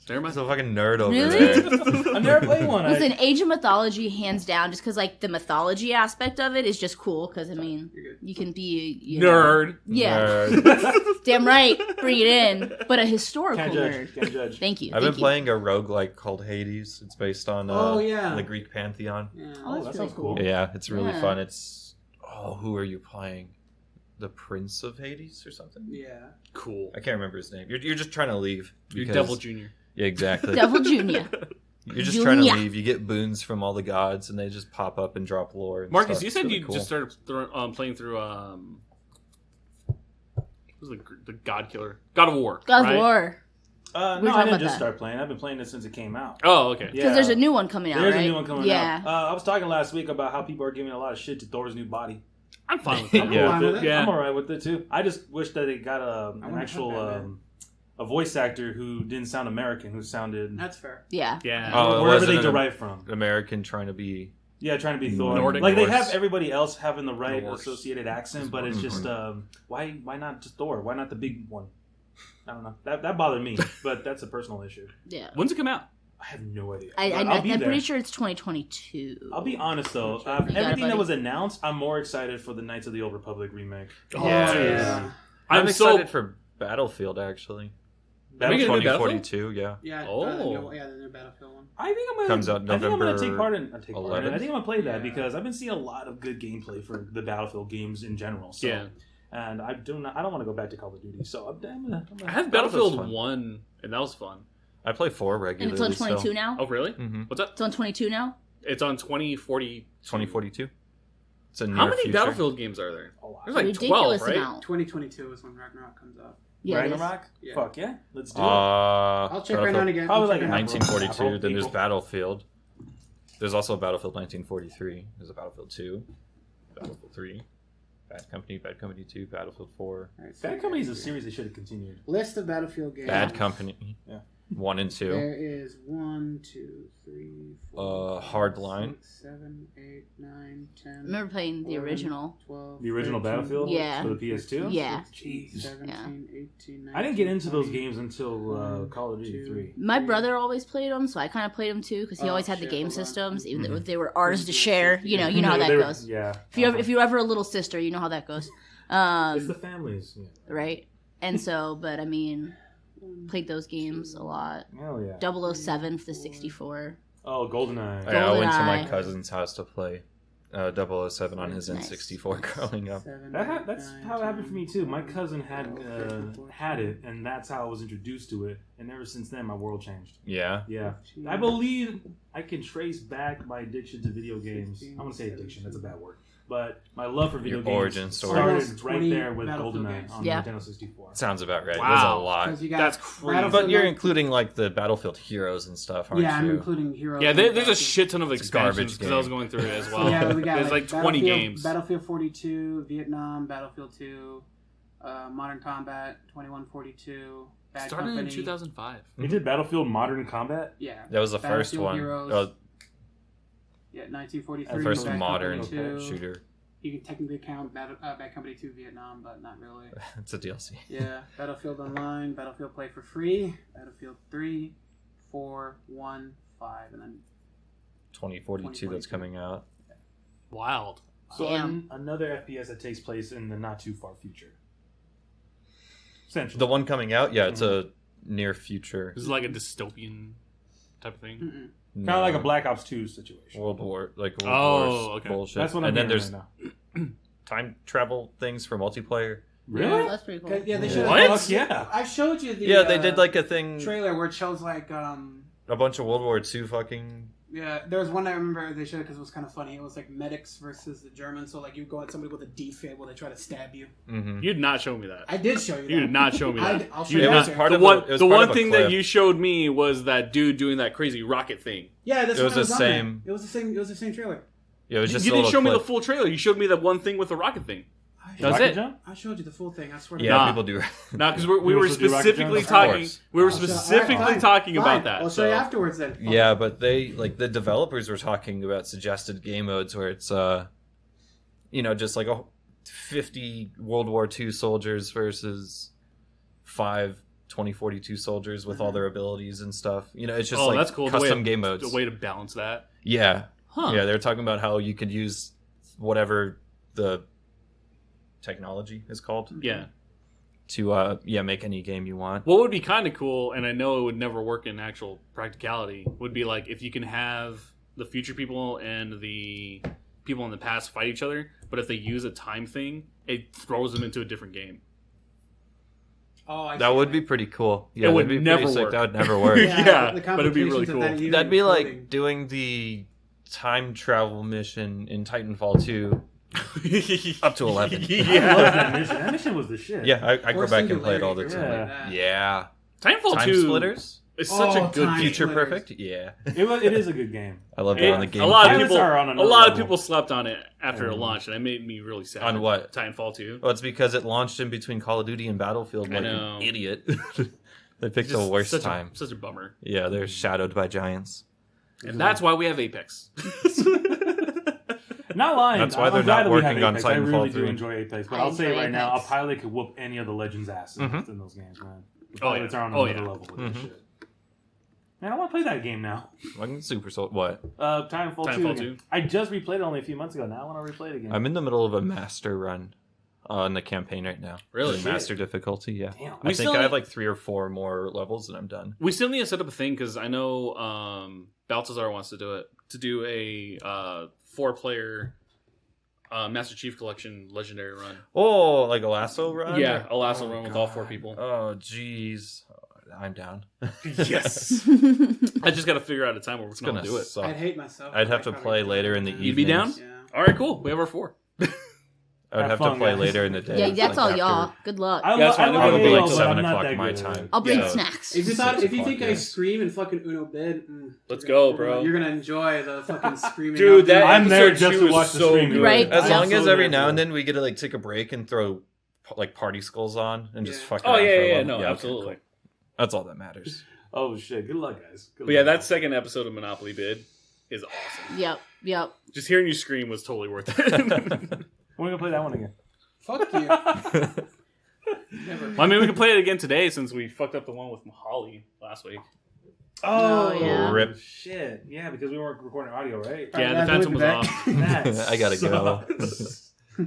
Never I mind. was a fucking nerd over Really? there. I've never played one. Listen, Age of Mythology, hands down, just because like the mythology aspect of it is just cool. Because I mean, You're good. you can be you know- Nerd. Yeah, Nerd. damn right, bring it in. But a historical Can't judge. nerd. Can't judge. Thank you. I've been thank you. playing a roguelike called Hades. It's based on Oh, yeah. the Greek pantheon. Yeah. Oh, that's that really sounds cool. cool. Yeah, it's really Yeah. fun. It's who are you playing? The Prince of Hades or something? Yeah. Cool. I can't remember his name. You're just trying to leave. You're because- Devil Junior. Yeah, exactly. Devil Junior. You're just trying to Yeah. leave. You get boons from all the gods, and they just pop up and drop lore. And Marcus, stuff. you It's said really you cool. just started playing through what was the God Killer? God of War. God of right? War. No, talking I about didn't just that. start playing. I've been playing this since it came out. Oh, okay. Yeah. Because there's a new one coming out, There's right? a new one coming yeah. out. I was talking last week about how people are giving a lot of shit to Thor's new body. I'm fine with that. Yeah. Fine with it. Yeah. I'm alright with it too. I just wish that they got an wanna actual put Batman. a voice actor who didn't sound American, who sounded That's fair. Yeah. Yeah. Oh, wherever was they it an derive from. American trying to be. Yeah, trying to be Thor. Nordic like they Norse. have everybody else having the right Norse. associated accent, but it's just why not just Thor? Why not the big one? I don't know. That bothered me, but that's a personal issue. Yeah. When's it come out? I have no idea. I'm be there. pretty sure it's 2022. I'll be honest though. You got it, Everything that buddy. was announced, I'm more excited for the Knights of the Old Republic remake. Oh, Yeah. I'm I'm excited so for Battlefield actually. Are we gonna do 2042, yeah. Yeah. Oh. The new Battlefield one. I think I'm gonna Comes out I think I'm gonna November take part in. I think I'm 11th? gonna play that Yeah. because I've been seeing a lot of good gameplay for the Battlefield games in general. So. Yeah. And I don't want to go back to Call of Duty, so I'm gonna I have Battlefield's Battlefield fun. 1, and that was fun. I play 4 and regularly. it's on 22 still. now? Oh, really? Mm-hmm. What's up? It's on 22 now? It's on 2040. 2042. It's a near How many future. Battlefield games are there? a lot. There's like Ridiculous 12, right? amount. 2022 is when Ragnarok comes out. Yeah, it is. Ragnarok? Yeah. Fuck yeah, let's do it. I'll check right now and again. Probably I'll check like it out. 1942. Then there's April. Battlefield. There's also Battlefield 1943. There's a Battlefield 2, Battlefield 3, Bad Company 2, Battlefield 4, Alright, so Bad Company is a series they should have continued. List of Battlefield games. Bad Company. Yeah. 1 and 2. There is 1, 2, 3, 4. Hardline. 6, 7, 8, 9, 10. I remember playing the 11, original. 12. The original 13, Battlefield Yeah. for the PS2. Yeah. jeez. 17, 18, 19, I didn't get into those 20. games until Call of Duty 3. My brother always played them, so I kind of played them too because he Oh, always had the shit, game hold on. systems, even though Mhm. they were ours to share. You know how that They were- goes. Yeah. If you're ever a little sister, you know how that goes. It's the families. Yeah. Right? And so, but I mean, played those games a lot. Hell yeah. 007 for the 64. Oh, GoldenEye. I went to my GoldenEye. cousin's house to play 007 on his Nice. N64 growing up. 7, That's 8, how it 9, happened for me too. My 10, cousin had 12, had it, and that's how I was introduced to it. And ever since then, my world changed. Yeah. Yeah, 15, I believe I can trace back my addiction to video games. 16, I want to say addiction. That's a bad word, but my love for video Your games origin story. started Almost right 20 there with Battlefield GoldenEye games. on Yeah. Nintendo 64. Sounds about right. Wow. There's a lot. 'Cause you got That's crazy. Battlefield But you're 9 including like the Battlefield heroes and stuff, aren't Yeah, I'm you? including Heroes. Yeah, and there's a Battlefield. shit ton of It's a garbage expansions because I was game. going through it as well. Yeah, we got There's like 20 Battlefield- games. Battlefield 42, Vietnam, Battlefield 2, Modern Combat, 2142, Bad Started Company. in 2005. They did Battlefield Modern Combat. Yeah. That was the first Battlefield one. Heroes. Oh, Yeah, 1943. first Bad modern Company 2. shooter. You can technically count Bad Company 2 Vietnam, but not really. It's a DLC. Yeah, Battlefield Online, Battlefield Play for Free, Battlefield 3, 4, 1, 5, and then 2042 that's coming out. Wild. So Damn. another FPS that takes place in the not too far future. Essentially. The one coming out, yeah, it's a near future. This is like a dystopian type of thing. mm-mm. Kind of like a Black Ops 2 situation. World War, like World Oh, Wars okay. bullshit. That's what I'm and then hearing there's right now. time travel things for multiplayer. Really? That's pretty cool. 'Cause, yeah, they showed What? Fuck yeah. I showed you the Yeah, they did like a thing, trailer where it shows like a bunch of World War II fucking. yeah, there was one I remember they showed because it was kind of funny. It was like medics versus the Germans. So like you go at somebody with a defib, they try to stab you. Mm-hmm. You did not show me that. I did show you. You that. did not show me that. I'll show You you. did It was after. part The of one, a, it was the part one of a thing clip. that you showed me was that dude doing that crazy rocket thing. Yeah, that's It was what the on there. same- It was the same. It was the same trailer. Yeah, it was just You a didn't little show me the clip. full trailer. You showed me that one thing with the rocket thing. That's Rocket it. Jump? I showed you the full thing. I swear. to Yeah, God. Nah. people do. No, because we You were also do rocket specifically jumps? Of talking. course. We were I'll show- specifically alright, fine, talking fine. about that. I'll show so. you afterwards then. Yeah, but they like the developers were talking about suggested game modes where it's just like 50 World War II soldiers versus 5 2042 soldiers with all their abilities and stuff. It's just Oh, like that's cool. custom game modes. The way to balance that. Yeah. Huh. Yeah, they're talking about how you could use whatever the technology is called Yeah. to make any game you want. What would be kind of cool, and I know it would never work in actual practicality, would be like if you can have the future people and the people in the past fight each other, but if they use a time thing, it throws them into a different game. Oh, I That see. would be pretty cool. Yeah, would that'd be never pretty sick. work. That would never work. Yeah, the but it'd be really complications of cool. that, even That'd be like coding. doing the time travel mission in Titanfall 2 up to 11. I love Yeah. that mission. That mission was the shit. Yeah, I go Or back and play it all the Singularity, time. or something like Yeah. that. Titanfall Time 2 Splitters? is such Oh, a good Time game. Future Splitters. Perfect? Yeah. It is a good game. I love it on the A game. lot of Pilots people, are on a another lot of level. people slept on it after it Yeah. launched, and it made me really sad. On what? Titanfall 2. Well, it's because it launched in between Call of Duty and Battlefield I like know. an idiot. They picked the Just worst such time. such a bummer. Yeah, they're shadowed by giants. And that's why we have Apex. Not lying. That's why I'm they're glad not that we have working on Apex. I really Titanfall do 3. enjoy Apex, but I I'll say enjoy right now, a Apex. pilot could whoop any of the Legends' asses Mhm. in those games, man. The Oh, pilots yeah. are on Oh, another yeah. level with this Mhm. shit. Man, I want to play that game now. Like Super Soul. What? Titanfall 2. Titanfall again. 2. I just replayed it only a few months ago. Now I want to replay it again. I'm in the middle of a master run on the campaign right now. Really? The master difficulty, yeah. Damn. We I still think I have need- like 3 or 4 more levels and I'm done. We still need to set up a thing because I know Baltazar wants to do it. To do a 4-player Master Chief Collection Legendary run. Oh, like a lasso run? Yeah, a lasso Oh, run with all 4 God. people. Oh, jeez. I'm down. Yes. I just got to figure out a time where we're It's going gonna to do it. suck. I'd hate myself. I'd have I'd to probably play do later it. in the Yeah. You'd be down? evenings. Yeah. All right, cool. We have our 4. I would Have have fun, to play guys. later in the day. Yeah, that's all after- y'all. Good luck. I, Yeah, that's I fine. like Probably Halo, like but 7 I'm not o'clock that my good at it. time. I'll bring Yeah. snacks. If you 6 think I o'clock, scream in fucking Uno bed, Let's you're go, gonna- bro. You're gonna enjoy the fucking screaming. Dude, out that there. I'm there episode just 2 to was watch the so stream. good. Right. As Yeah. long as So every there, now and bro. then we get to like take a break and throw like party skulls on and just Yeah. fuck Oh, around for a yeah, while. no, okay, absolutely. cool. That's all that matters. Oh shit! Good luck, guys. Good But yeah, luck. that second episode of Monopoly Bid is awesome. Yep. Just hearing you scream was totally worth it. We're gonna play that one again. Fuck you. Never. Well, I mean, we could play it again today since we fucked up the one with Holly last week. Oh, yeah. Rip. Shit! Yeah, because we weren't recording audio, right? Yeah, Alright, the guys, Phantom we'll was be off. back. That I gotta go. sucks. Oh,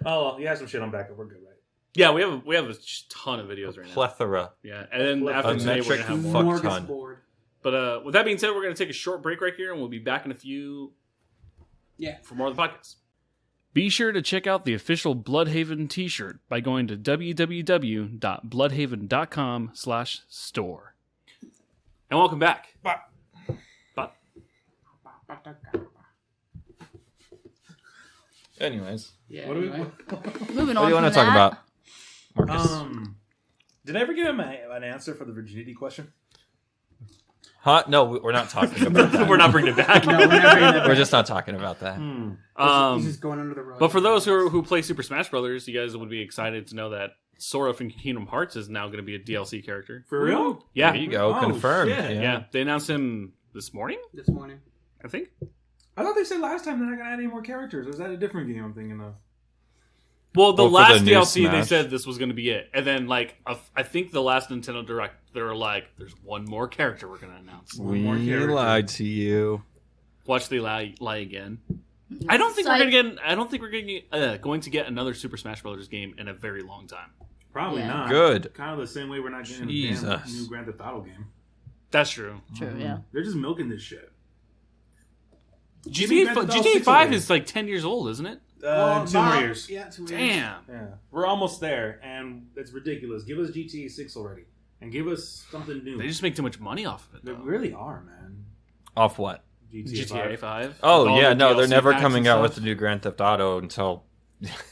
well, you have some shit on backup. We're good, right? Yeah, we have a ton of videos right now. Plethora. Yeah, and then A after today, we're metric gonna have more. fuck ton. Smorgasbord. But with that being said, we're gonna take a short break right here, and we'll be back in a few. Yeah. For more of the podcast. Be sure to check out the official Bluhdhaven t-shirt by going to www.bluhdhaven.com/store. And welcome back. Bye. Anyways, Yeah. What do we- anyway. Moving what on. do you want to from talk that. about, Marcus? Did I ever give him an answer for the virginity question? Huh? No, we're not talking about that. We're not bringing it back. No, we're not bringing that We're back. just not talking about that. He's just going under the rug. But for those who play Super Smash Brothers, you guys would be excited to know that Sora from Kingdom Hearts is now going to be a DLC character. For real? Yeah, There you go. Oh, Confirmed. shit. yeah. They announced him this morning, this morning. I think. I thought they said last time they're not gonna add any more characters. Or is that a different game I'm thinking of? Well, the Well, for last the new DLC they Smash. said this was going to be it, and then I think the last Nintendo Direct they were like, "There's one more character we're going to announce." One more We character. lied to you. Watch they lie again. I don't think we're Psych. going to get. I don't think we're going to get another Super Smash Brothers game in a very long time. Probably Yeah. not. Good. Kind of the same way we're not getting a Jesus. damn new Grand Theft Auto game. That's true. True. Yeah. They're just milking this shit. GTA, Grand Theft Auto GTA 6 5 already. is like 10 years old, isn't it? 2 more years. Yeah, 2 years. Damn. Yeah, we're almost there, and it's ridiculous. Give us GTA 6 already, and give us something new. They just make too much money off of it. They Though. really are, man. Off what? GTA 5. Oh With all yeah, the no, they're DLC never packs coming and out stuff. with the new Grand Theft Auto until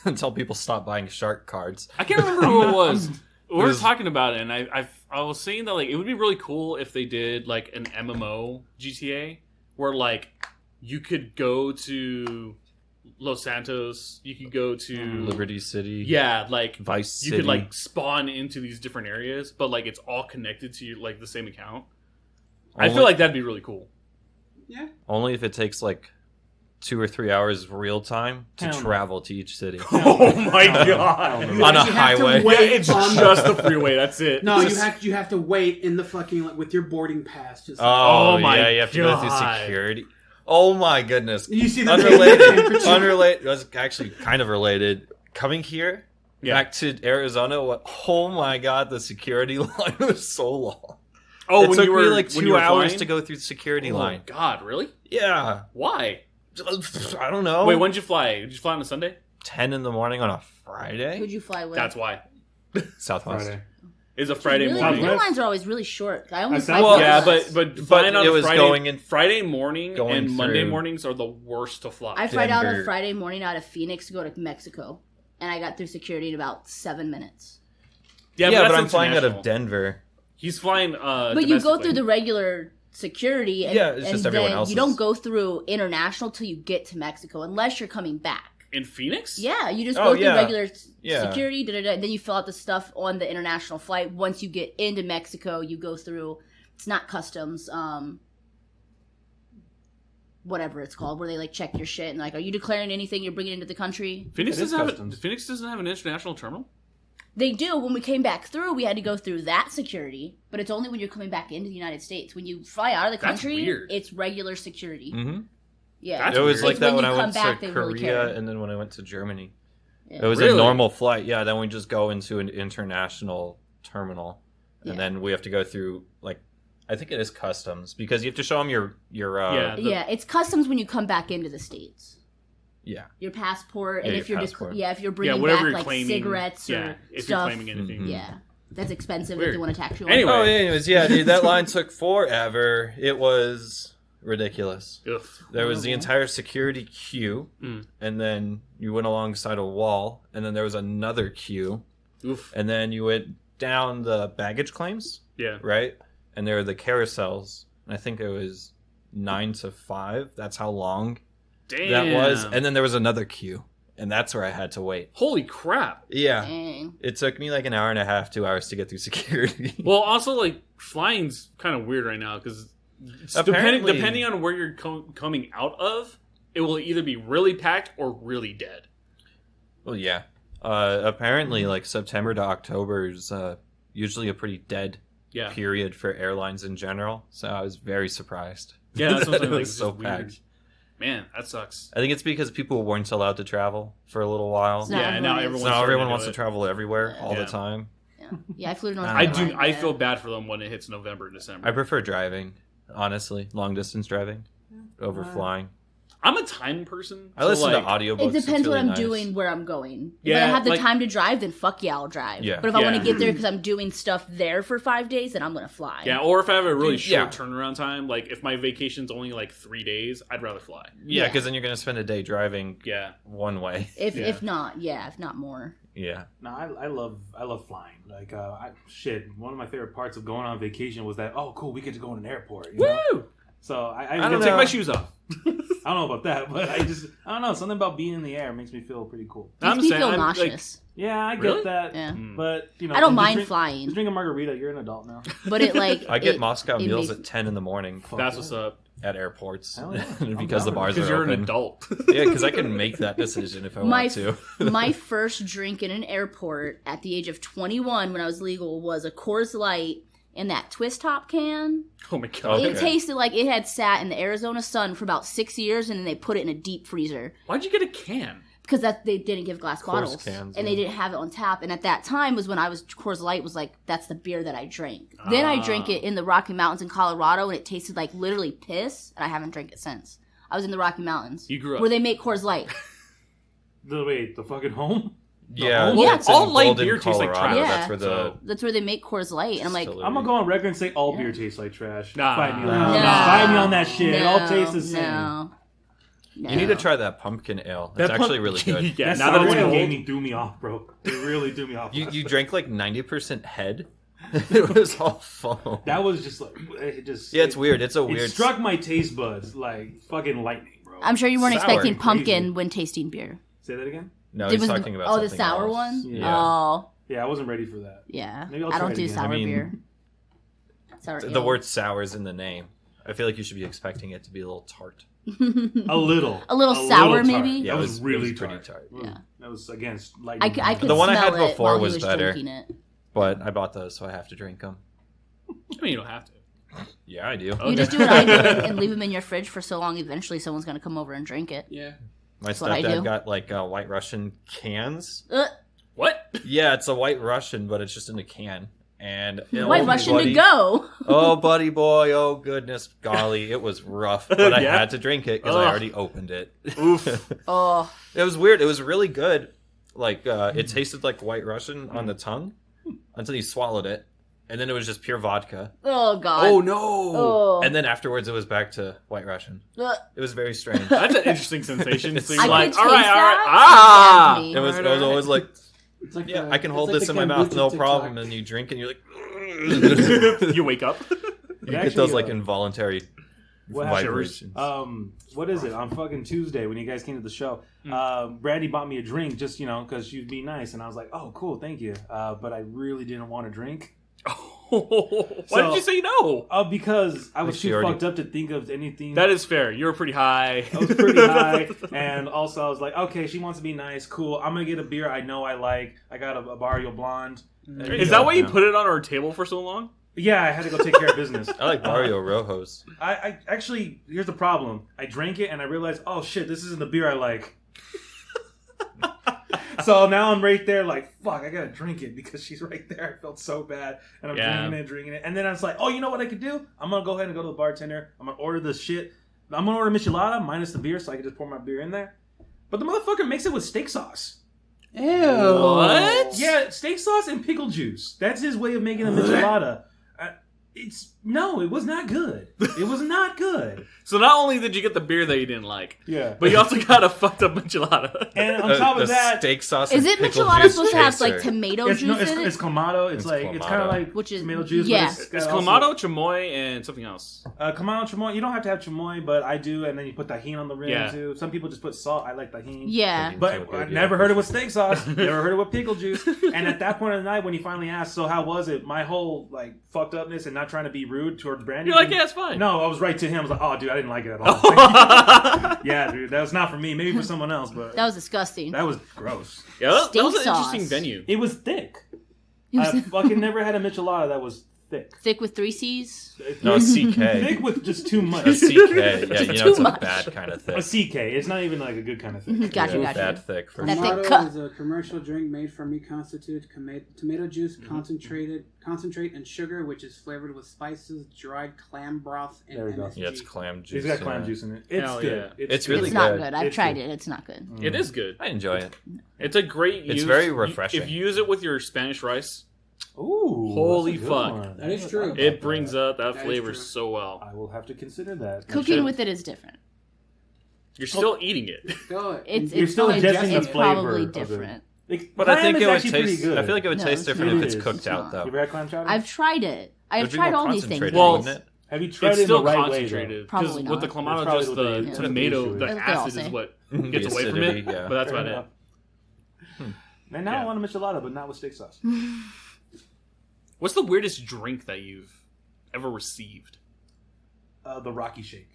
until people stop buying shark cards. I can't remember who it was. We were was- talking about it, and I was saying that like it would be really cool if they did like an MMO GTA where like you could go to Los Santos, you could go to Liberty City. yeah, like Vice you City. could like spawn into these different areas, but like it's all connected to your, like the same account. I Only- feel like that'd be really cool. Yeah. only if it takes like 2 or 3 hours real time to Hell no. travel to each city. Oh my god! You On a actually have to highway. Yeah, wait it's on just the freeway. That's it. No, It's just- you have to wait in the fucking like, with your boarding pass. Just Oh, Oh my yeah, you have to go through God. security. Oh my goodness. you see the Unrelated. Unrelated. That's actually kind of related. Coming here, Yeah. back to Arizona. Oh my god, the security line was so long. Oh, it when took you were me like when 2 you were hours flying? to go through the security Oh line. God, really? Yeah. Why? I don't know. Wait, when did you fly? Did you fly on a Sunday? 10 in the morning on a Friday? Who'd you fly with? That's why. Southwest. Friday. is a Friday Really, morning. airlines are always really short. I only I fly said- for Yeah, Southwest. but flying on it was Friday, going Friday morning going and Monday through- mornings are the worst to fly. I flight out on Denver. Friday morning out of Phoenix to go to Mexico, and I got through security in about 7 minutes. Yeah, that's but I'm flying out of international. Denver. He's flying. But you go through the regular security, and, Yeah, it's and just everyone then else's. you don't go through international till you get to Mexico, unless you're coming back. in Phoenix. Yeah, you just Oh, go through yeah. regular Yeah. security, then you fill out the stuff on the international flight. Once you get into Mexico, you go through, it's not customs, whatever it's called, where they like check your shit and like, are you declaring anything you're bringing into the country? Phoenix It is doesn't have customs. Phoenix doesn't have an international terminal. They do. When we came back through, we had to go through that security, but it's only when you're coming back into the United States. When you fly out of the That's country, weird. it's regular security. Mm-hmm. Yeah, That's It was weird. like It's that when when you I come went back, to they really Korea care. and then when I went to Germany. Yeah. It was Really? a normal flight. Yeah, then we just go into an international terminal. And Yeah. then we have to go through, like, I think it is customs because you have to show them your Yeah. Yeah, it's customs when you come back into the States. yeah. Your passport, Yeah, and your if you're passport. if you're Yeah, bringing whatever back you're like claiming. cigarettes Yeah, or if stuff, you're claiming anything. Mhm. yeah, that's expensive if Weird. they want to tax you. on Anyway. it. Oh, anyways, yeah, dude, that line took forever. It was ridiculous. Ugh. There was the Horrible. entire security queue, Mm. and then you went alongside a wall, and then there was another queue, Oof. and then you went down the baggage claims, Yeah. right? And there were the carousels, and I think it was 9 to 5. That's how long Damn. that was. And then there was another queue, and that's where I had to wait. Holy crap. Yeah. Dang. It took me like an hour and a half, 2 hours to get through security. Well, also like flying's kind of weird right now because Apparently- depending on where you're coming out of, it will either be really packed or really dead. Well, yeah. Apparently, like September to October is usually a pretty dead Yeah. period for airlines in general. So I was very surprised. Yeah, that's what I'm that saying. it Like, was it's so just weird. packed. Man, that sucks. I think it's because people weren't allowed to travel for a little while. So Yeah, and now everyone is. everyone's So now starting everyone to wants do to it. travel everywhere all Yeah. the time. Yeah, I flew to North I Carolina. I feel bad for them when it hits November, December. I prefer driving, honestly, long distance driving over flying. I'm a time person. I so, listen like, to audiobooks. It It's depends really what I'm nice. doing, where I'm going. If Yeah, I have the like- time to drive, then fuck yeah, I'll drive. Yeah. But if I want Yeah. to get there because I'm doing stuff there for 5 days, then I'm gonna fly. Yeah, or if I have a really Yeah. short turnaround time, like if my vacation's only like 3 days, I'd rather fly. Yeah, Yeah. because then you're going to spend a day driving Yeah. one way. If Yeah. if not, yeah, if not more. Yeah. No, I love flying. Like, one of my favorite parts of going on vacation was that, oh, cool, we get to go in an airport. You know? Woo! So I I don't don't know. take my shoes off. I don't know about that, but I don't know. Something about being in the air makes me feel pretty cool. I'm Makes me saying, feel I'm, like- nauseous. Yeah, I get Really? that. Yeah. Mm. But, you know. I don't just mind drink- flying, Just drink a margarita. You're an adult now. but it like I get it- Moscow it meals makes- at 10 in the morning That's what's up. at airports Hell yeah. because the I'm down bars Because are you're open. an adult. Yeah, because I can make that decision if I My want to. My first drink in an airport at the age of 21 when I was legal was a Coors Light in that twist top can. Oh my god. Okay. It tasted like it had sat in the Arizona sun for about 6 years and then they put it in a deep freezer. Why'd you get a can? Because they didn't give glass bottles. cans, and yeah. they didn't have it on tap. And at that time was when Coors Light was like, that's the beer that I drank. Then I drank it in the Rocky Mountains in Colorado and it tasted like literally piss. And I haven't drank it since. I was in the Rocky Mountains. You grew up. Where they make Coors Light. Wait, the fucking home? Yeah, Well, it's in all light Golden, beer tastes like Colorado. trash. That's where the So- That's where they make Coors Light. And I'm like, distillery- I'm going to go on record and say all Yeah. beer tastes like trash. Nah. Fight me on No. that. No. Fight me on that shit. It all tastes the same. No. You need to try that pumpkin ale. It's That actually pump- really good. Yeah, That now that it's sour ale cold. game threw me off, bro. It really threw me off. You drank like 90% head. It was all foam. That was just like, it just. Yeah, it's weird. It's a It weird. struck my taste buds like fucking lightning, bro. I'm sure you weren't Sour expecting and pumpkin crazy. when tasting beer. Say that again? No, It he's was talking about the something sour else. one? Yeah. Oh, Yeah, I wasn't ready for that. yeah. Maybe I'll I try don't it do again. sour I mean- beer. Sour The ale. word sour is in the name. I feel like you should be expecting it to be a little tart. A little. A little sour, tart. maybe? Yeah, That it was really pretty tart. tart. Yeah. That was against I, lightning. I could The one I smell had it before while he was better. drinking it. But I bought those, so I have to drink them. I mean, you don't have to. Yeah, I do. Okay. You just do what I do and leave them in your fridge for so long. Eventually, someone's gonna come over and drink it. Yeah. My That's what I stepdad do. got like White Russian cans. What? Yeah, it's a White Russian, but it's just in a can. And White oh, Russian buddy, to go. Oh, buddy boy! Oh, goodness, golly, it was rough, but I Yeah? had to drink it because I Ugh. already opened it. Oof. Oh, It was weird. It was really good. Like it tasted like White Russian on the tongue, until you swallowed it, and then it was just pure vodka, Oh god. Oh no! Oh. and then afterwards it was back to White Russian. Ugh. It was very strange. That's an interesting sensation. So I you're could like, taste all right, that. ah! It It was always like, It's like yeah, the- I can it's hold like this the in my mouth, kombucha no TikTok. problem, and you drink and you're like, You wake up. you get those like involuntary What happened? vibrations. What is it? On fucking Tuesday when you guys came to the show, Brandy bought me a drink just, because she'd be nice. And I was like, oh, cool, thank you. But I really didn't want to drink. Why did you say no? Because I was Like she too already- fucked up to think of anything. That is fair. You were pretty high. I was pretty high. And also I was like, okay, she wants to be nice. Cool. I'm going to get a beer I know I like. I got a Barrio Blonde. Is that why you put it on our table for so long? Yeah, I had to go take care of business. I like Mario Rojos. I actually, here's the problem. I drank it and I realized, oh shit, this isn't the beer I like. So now I'm right there like, fuck, I gotta drink it because she's right there. I felt so bad. And I'm drinking it. And then I was like, oh, you know what I could do? I'm gonna go ahead and go to the bartender. I'm gonna order this shit. I'm gonna order michelada minus the beer so I can just pour my beer in there. But the motherfucker makes it with steak sauce. Ew. What? Yeah, steak sauce and pickle juice. That's his way of making a michelada. It was not good. It was not good. So not only did you get the beer that you didn't like, Yeah. but you also got a fucked up enchilada. And on top The of that, steak sauce. Is and it pickle michelada juice supposed to have chaser. like tomato it's juice in it's it? clamato. It's It's like it's clamato. kind of like Which is- tomato juice. yeah. But It's also- clamato, chamoy, and something else. Clamato chamoy. You don't have to have chamoy, but I do. And then you put tahini on the rim Yeah. too. Some people just put salt. I like tahini. Yeah. So But good, I yeah. never heard it with steak sauce. Never heard it with pickle juice. And at that point of the night, when he finally asked, "So how was it?" My whole like fucked upness and not trying to be rude towards Brandy. You're like, yeah, it's fine. No, I was right to him. I was like, "Oh, dude, I didn't like it at all." Yeah, dude, that was not for me. Maybe for someone else, but That was disgusting. that was gross. Yeah, that was an Steak interesting sauce. venue. It was thick. It was I fucking never had a michelada that was thick. thick with 3 C's. No, it's CK. Thick with just too much. A CK. Yeah, you know Too it's a much. bad kind of A thick. CK. It's not even like a good kind of thick. Gotcha, Yeah, gotcha. Bad thick. For That sure. thick Clamato cup. is a commercial drink made from reconstituted tomato juice, concentrate, and sugar, which is flavored with spices, dried clam broth, and There we go. MSG. Yeah, it's clam juice. It's got clam yeah. juice in it. It's Hell good. yeah. It's really It's not good. good. I've It's tried good. it. It's not good. It is good. I enjoy it. It's a great use. It's very refreshing. If you use it with your Spanish rice, Ooh, Holy that's a good fuck. one. That is true. it brings up that That is flavor true. so well. I will have to consider that. Cooking with it is different. You're still eating it. Go It's You're still it's, ingesting the it's flavor probably of it. different. But I think Clam is it would actually pretty taste. good. I feel like it would No, taste it's different not. if it's It is. cooked It's out, not. though. You ever had clam chowder? I've tried it. I've It'd be tried more all these things. concentrated, Well, wouldn't it? Have you tried It's it in still the right way, though? concentrated because Probably with the not. clamato, That's just probably the the tomato, issue. the That's what they all acid is say. what The gets away from it. acidity, yeah. But that's Fair about enough. it. And now Yeah. I want a michelada, but not with steak sauce. What's the weirdest drink that you've ever received? The Rocky Shake.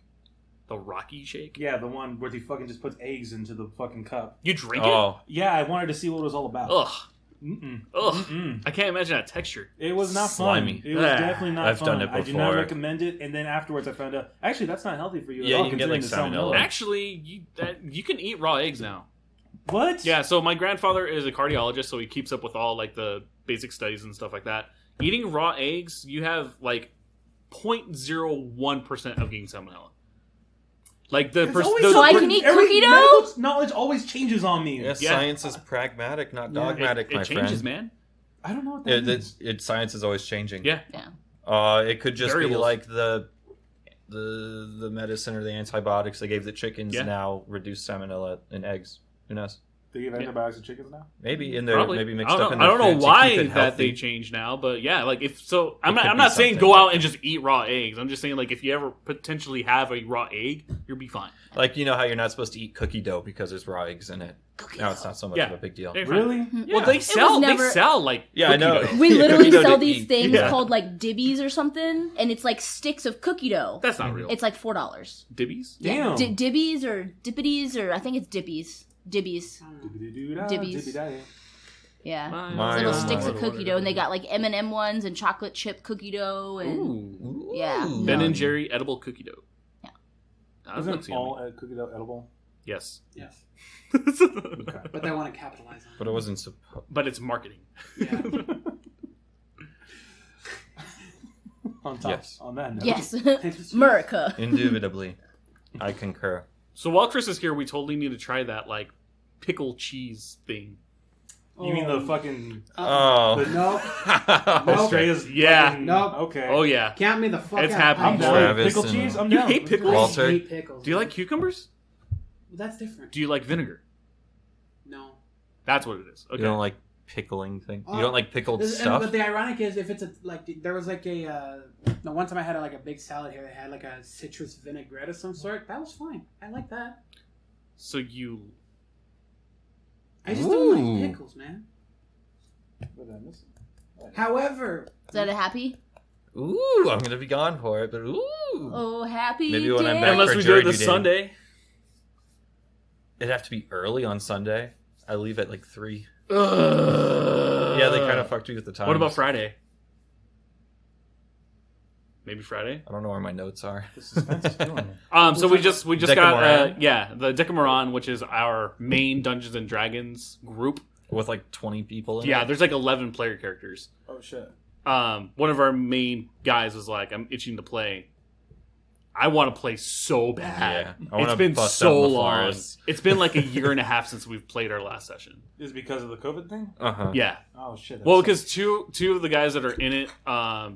The Rocky Shake? Yeah, the one where he fucking just puts eggs into the fucking cup. You drink Oh, Yeah, I wanted to see what it was all about. it? Ugh. Mm-mm. Ugh. Mm-mm. I can't imagine that texture. It was not Slimy. fun. It was Ah, definitely not I've fun. done it I do not before. recommend it. And then afterwards, I found out actually that's not healthy for you. Yeah, at all, you can get, like, considering the salmonella. Actually, you can eat raw eggs now. What? Yeah, so my grandfather is a cardiologist, so he keeps up with all like the basic studies and stuff like that. Eating raw eggs, you have like 0.01% of getting salmonella. Like the It's person. always So I something- can eat every cookie dough? medical knowledge always changes on me. yes, Yeah. science is pragmatic, not dogmatic, it my changes, friend. man. I don't know what that means. Science is always changing. Yeah. It could just Variables. be like the medicine or the antibiotics they gave the chickens Yeah. now reduce salmonella in eggs. Who knows? They give antibiotics to chickens now. Maybe in their Probably. maybe mixed I don't up in know, their I don't know food to why keep it that healthy. they changed now, but yeah, like if so, I'm It not. could I'm be not saying something. go out and just eat raw eggs. I'm just saying like if you ever potentially have a raw egg, you'll be fine. Like, you know how you're not supposed to eat cookie dough because there's raw eggs in it. Now it's not so much Yeah. of a big deal. They're fine. Really? Well, they sell. never- They sell like Yeah, I cookie know. dough. We Yeah, literally cookie dough sell to these eat. things Yeah. called like dibbies or something, and it's like sticks of cookie dough. That's not real. It's like $4. Dibbies. Damn. Dibbies or dippities or I think it's dibbies. Dibbies. Dibbies. Yeah. My, Little uh, sticks of cookie dough, and they got like M&M ones and chocolate chip cookie dough, and Ooh. yeah. Ooh. Ben no. and Jerry edible cookie dough. Yeah. That Isn't looks all yummy. cookie dough edible? Yes. Yes. Okay. But they want to capitalize on But it wasn't supposed. But it's marketing. it. Yeah. On top. Yes. On that note. Yes. Thanks. America. Indubitably. I concur. So while Chris is here, we totally need to try that like pickle cheese thing. You mean the fucking Oh. Nope. Australia's? Yeah. Fucking, Nope. Okay. Oh yeah. Count me the fuck It's out. happening. I'm down. Travis Pickle and- cheese. I'm You down. hate pickles? Walter? I hate pickles. Do you like cucumbers? Well, that's different. Do you like vinegar? No. That's what it is. Okay. You don't like pickling things? You Oh. don't like pickled And- stuff? But the ironic is, if it's there was like the one time I had like a big salad here that had like a citrus vinaigrette of some sort. That was fine. I like that. So you. I just don't Ooh. like pickles, man. What did I miss? However, Is that a happy? Ooh, I'm gonna be gone for it, but ooh. Oh, happy Maybe when I'm day. back Unless for we do it Jersey this Day. Sunday. It'd have to be early on Sunday. I leave at like 3. Yeah, Yeah, they kind of fucked me with the time. What about Friday? Maybe Friday. I don't know where my notes are. The suspense is killing me. So we just got Decameron? the Decameron, which is our main Dungeons and Dragons group. With like 20 people in Yeah, it. there's like 11 player characters. Oh shit. One of our main guys was like, "I'm itching to play. I want to play so bad. Yeah, I wanna It's been bust so out in the long. forest." It's been like a year and a half since we've played our last session. Is it because of the COVID thing? Uh-huh. Yeah. Oh shit. that Well, sucks. because two of the guys that are in it,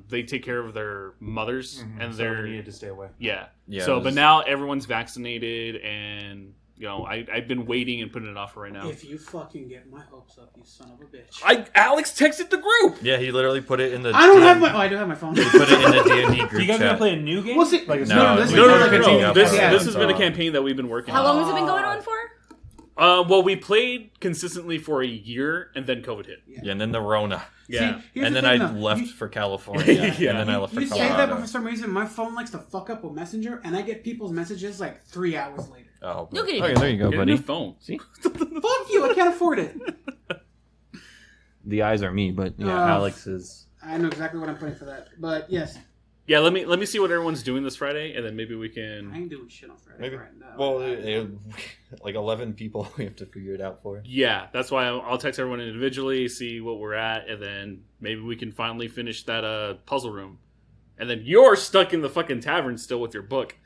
they take care of their mothers, Mhm. and So they're we needed to stay away. yeah. Yeah, So, it but was- now everyone's vaccinated, and I've been waiting and putting it off for right now. if you fucking get my hopes up, you son of a bitch. Alex texted the group. Yeah, he literally put it in the... I don't have my. Oh, I do have my phone. He put it in the D&D group You guys chat. gonna play a new game? Well, see- like a No, this we is No, like no, a no, team no. up. This Yeah. has been a campaign that we've been working How on. long has it been going on for? Well, we played consistently for a year, and then COVID hit. Yeah, and then the Rona. Yeah. See, here's And the then I thing, though. left You- for California. Yeah. And then I left for You say that, but Colorado. for some reason, my phone likes to fuck up with Messenger, and I get people's messages like 3 hours later. Oh, You'll get it. okay, there you go, Get a buddy. new phone. See? Fuck you! I can't afford it. The eyes are me, but yeah, Oh. Alex is... I know exactly what I'm putting for that, but yes, Yeah, let me see what everyone's doing this Friday, and then maybe we I can. ain't doing shit on Friday Maybe. right now. Well, like 11 people we have to figure it out for. Yeah, that's why I'll text everyone individually, see what we're at, and then maybe we can finally finish that puzzle room. And then you're stuck in the fucking tavern still with your book.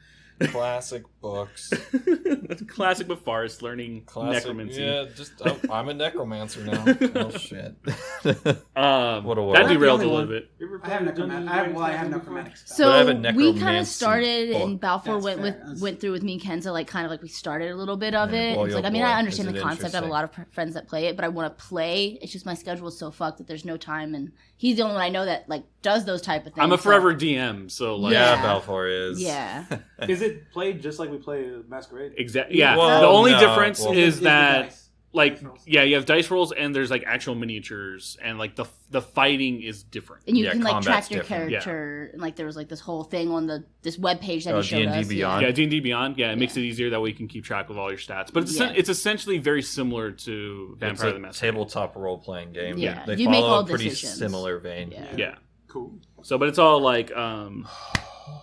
Classic books. That's classic with Forrest learning Classic. necromancy. Yeah, just I'm a necromancer now. Oh shit. What a world. That Not the derailed a only little one. bit. I have necromantic. I have necromantic stuff. But I have So a we kind of necromancy started, book. and Balfour That's went fair. went through with me and Kenza, like kind of like we started a little bit of Yeah, it. boy, It's oh like I mean boy, I understand is the it concept. I have a interesting. lot of friends that play it, but I want to play. It's just my schedule is so fucked that there's no time, and he's the only one I know that like does those type of things. I'm a so- forever DM, so like Yeah, Yeah. Balfour is. Yeah. Is it played just like we play Masquerade? exactly. Yeah, Well, the only no, difference well- is the that dice. like Dice rolls. yeah, you have dice rolls and there's like actual miniatures, and like the fighting is different. And you Yeah, can like combat's track your different. character, and like there was like this whole thing on this web page that Oh, he showed D&D us. Beyond. Yeah, D&D Beyond. Yeah, it makes it easier that way you can keep track of all your stats. But Yeah. it's essentially very similar to It's Vampire the a Masquerade. tabletop role-playing game. Yeah. They You make follow all a pretty decisions. similar vein. Yeah. Yeah. Cool. So, but it's all like,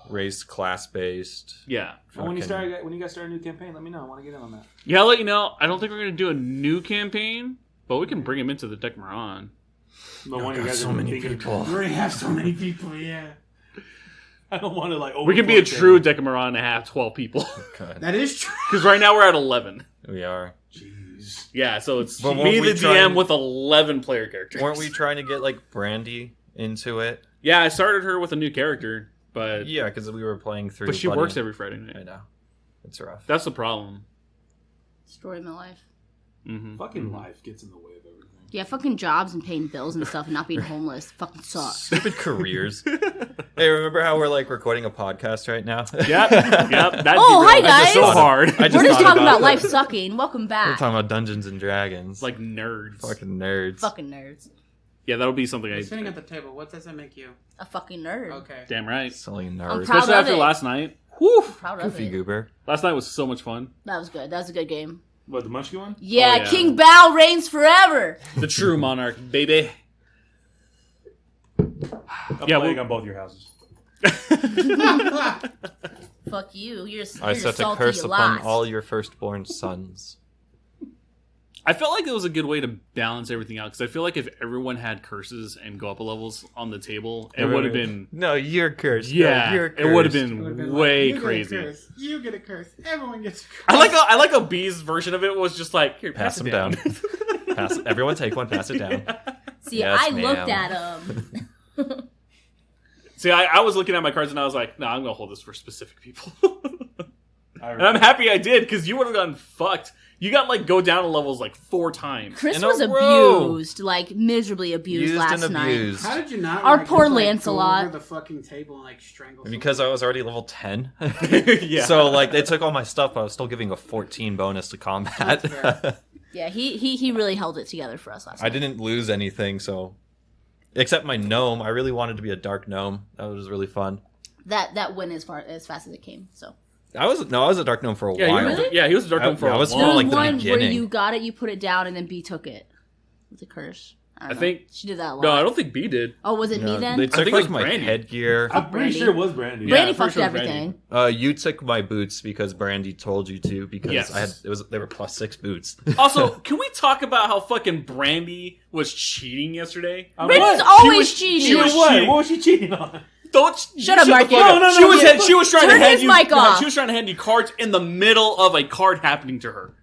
Race, class-based. yeah. Well, when you Fucking- guys start a new campaign, let me know. I want to get in on that. Yeah, I'll let you know. I don't think we're going to do a new campaign, but we can bring him into the Decameron. But Oh, one of you God, guys so are many thinking- people. We already have so many people. Yeah, I don't want to like. We can be a overflow true things. Decameron and have 12 people. God, that is true. Because right now we're at 11. we are. Jeez. Yeah, so it's But me, weren't we the trying- DM, with 11 player characters. Weren't we trying to get like Brandy into it? Yeah, I started her with a new character, but Yeah, because we were playing through. but she Bunny. works every Friday night. I know. It's rough. That's the problem. Story of my life. Mm-hmm. Fucking life gets in the way of everything. Yeah, fucking jobs and paying bills and stuff and not being homeless fucking sucks. Stupid careers. Hey, remember how we're like recording a podcast right now? Yep. That Oh, hi, derailed us guys. so hard. I We're just thought talking about that. life sucking. Welcome We're back. talking about Dungeons and Dragons. like nerds. fucking nerds. Fucking nerds. Yeah, that'll be something I. Sitting at the table. What does that make you? A fucking nerd. Okay. Damn right. Silly I'm nerds. proud Especially of after it. last night. Whew. Proud of Goofy it. goober. Last night was so much fun. That was good. That was a good game. What, the Munchkin one? Yeah, Oh, yeah. King Bao reigns forever. The true monarch, baby. I'm Yeah, playing well- on both your houses. Fuck you. You're I you're set a salty curse a upon lot. all your firstborn sons. I felt like it was a good way to balance everything out because I feel like if everyone had curses and go up levels on the table, it would have been No, you're cursed. yeah, no, you're it would have cursed. It would've been been way like, crazy. You get a curse. Everyone gets a curse. I like a B's version of it was just like here, Pass pass them it down. down. Everyone take one, pass it down. See, Yes, I ma'am. looked at him. See, I was looking at my cards and I was like, no, I'm going to hold this for specific people. I And I'm happy I did, because you would have gotten fucked. You got, like, go down levels, like, 4 times. Chris In a was row. abused, like miserably abused Used last and night. abused. How did you not? Our like, poor just, like, Lancelot. Go over the fucking table and like strangle. Because I was already level 10. Yeah. So, like, they took all my stuff, but I was still giving a 14 bonus to combat. That's fair. Yeah, he really held it together for us last I night. didn't lose anything, so... Except my gnome. I really wanted to be a dark gnome. That was really fun. That went as fast as it came. So I was a dark gnome for a Yeah, while. he was a dark gnome for I a was long there was like the one where beginning. you got it, you put it down, and then B took it. With a curse. I don't know. think- she did that a lot. No, I don't think B did. Oh, was it me No, then? They I took think it like was my Brandy. headgear. I'm pretty Brandy. sure it was Brandy. Yeah, Brandy I'm pretty fucked sure it was everything. You took my boots because Brandy told you to because Yes. they were +6 boots. Also, can we talk about how fucking Brandy was cheating yesterday? Brandy's What? always She cheating. She was was what? cheating. What was she cheating on? Don't Shut up, the Marcus. fuck up. No, She was yeah. she was trying Turn to hand his you mic off. She was trying to hand you cards in the middle of a card happening to her.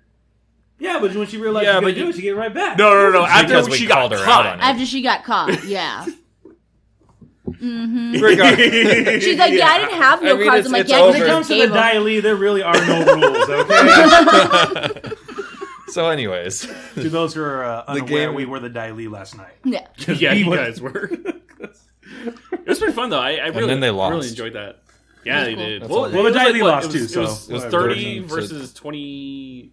Yeah, but when she realized Yeah, she but could do it, she get right back. No. After Because we she got called her caught. out on it. After she got caught, yeah. Regardless. She's like, yeah, I didn't have no I mean, cards. I'm like, it's yeah, over. When it you comes just to the gave them. Dai there really are no rules, okay? So, anyways, To those who are unaware, game- we were the Dai last night. Yeah. Yeah, you was- guys were. It was pretty fun though. I really, then they lost. really enjoyed that. Yeah, they cool. did. That's all. Well, the it was Dai what, lost it was- too, so it was whatever. 30 So- versus 20.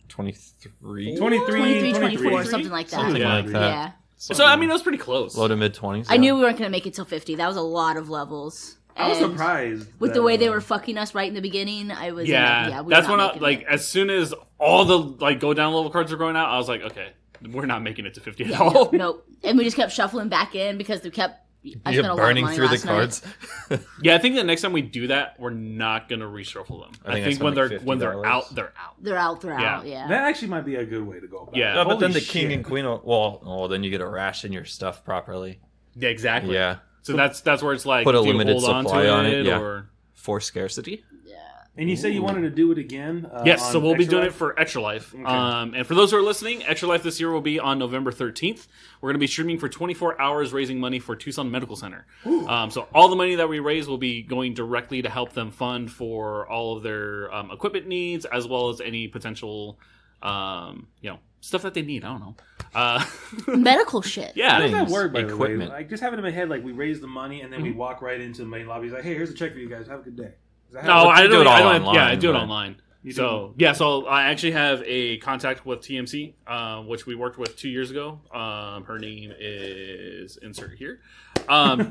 23? 23, 24, something like that. Something Yeah. like that. Yeah. So I mean, it was pretty close. Low to mid-20s. I knew we weren't going to make it till 50. That was a lot of levels. I was And surprised. with that, the way they were fucking us right in the beginning, I was Yeah, we that's were when not I making it. as soon as all the go down level cards were going out, I was like, okay, we're not making it to 50 at Yeah, all. nope. And we just kept shuffling back in because we kept. I spent a You're lot of burning money through the last night. cards. Yeah, I think the next time we do that, we're not gonna reshuffle them. I think I think when spent like when they're $50. out, they're out. They're out. They're Yeah. out. Yeah. That actually might be a good way to go about Yeah. it. No, but then Holy the king shit. and queen. Well, then you get to ration your stuff properly. Yeah, exactly. Yeah, So that's where it's like Put a do you limited hold on to supply on it, yeah. or for scarcity. And you say you wanted to do it again? yes. on So we'll be Extra doing Life? it for Extra Life. Okay. And for those who are listening, Extra Life this year will be on November 13th. We're going to be streaming for 24 hours, raising money for Tucson Medical Center. So all the money that we raise will be going directly to help them fund for all of their equipment needs, as well as any potential, stuff that they need. I don't know. Medical shit. Yeah. How does that Things, work, by the way? equipment. Like, just having in my head, like, we raise the money and then we walk right into the main lobby. He's like, hey, here's a check for you guys. Have a good day. Is that No, how I you do don't. it all I don't online, yeah, I do it but- online. You So yeah, so I actually have a contact with TMC, which we worked with 2 years ago. Her name is insert here.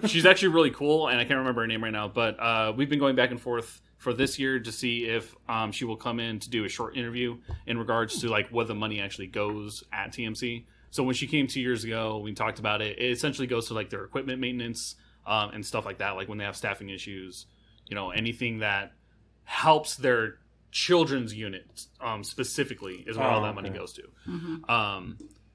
She's actually really cool, and I can't remember her name right now. But we've been going back and forth for this year to see if she will come in to do a short interview in regards to like what the money actually goes at TMC. So when she came 2 years ago, we talked about it. It essentially goes to like their equipment maintenance and stuff like that. Like when they have staffing issues, anything that helps their children's unit specifically is where all that money goes to.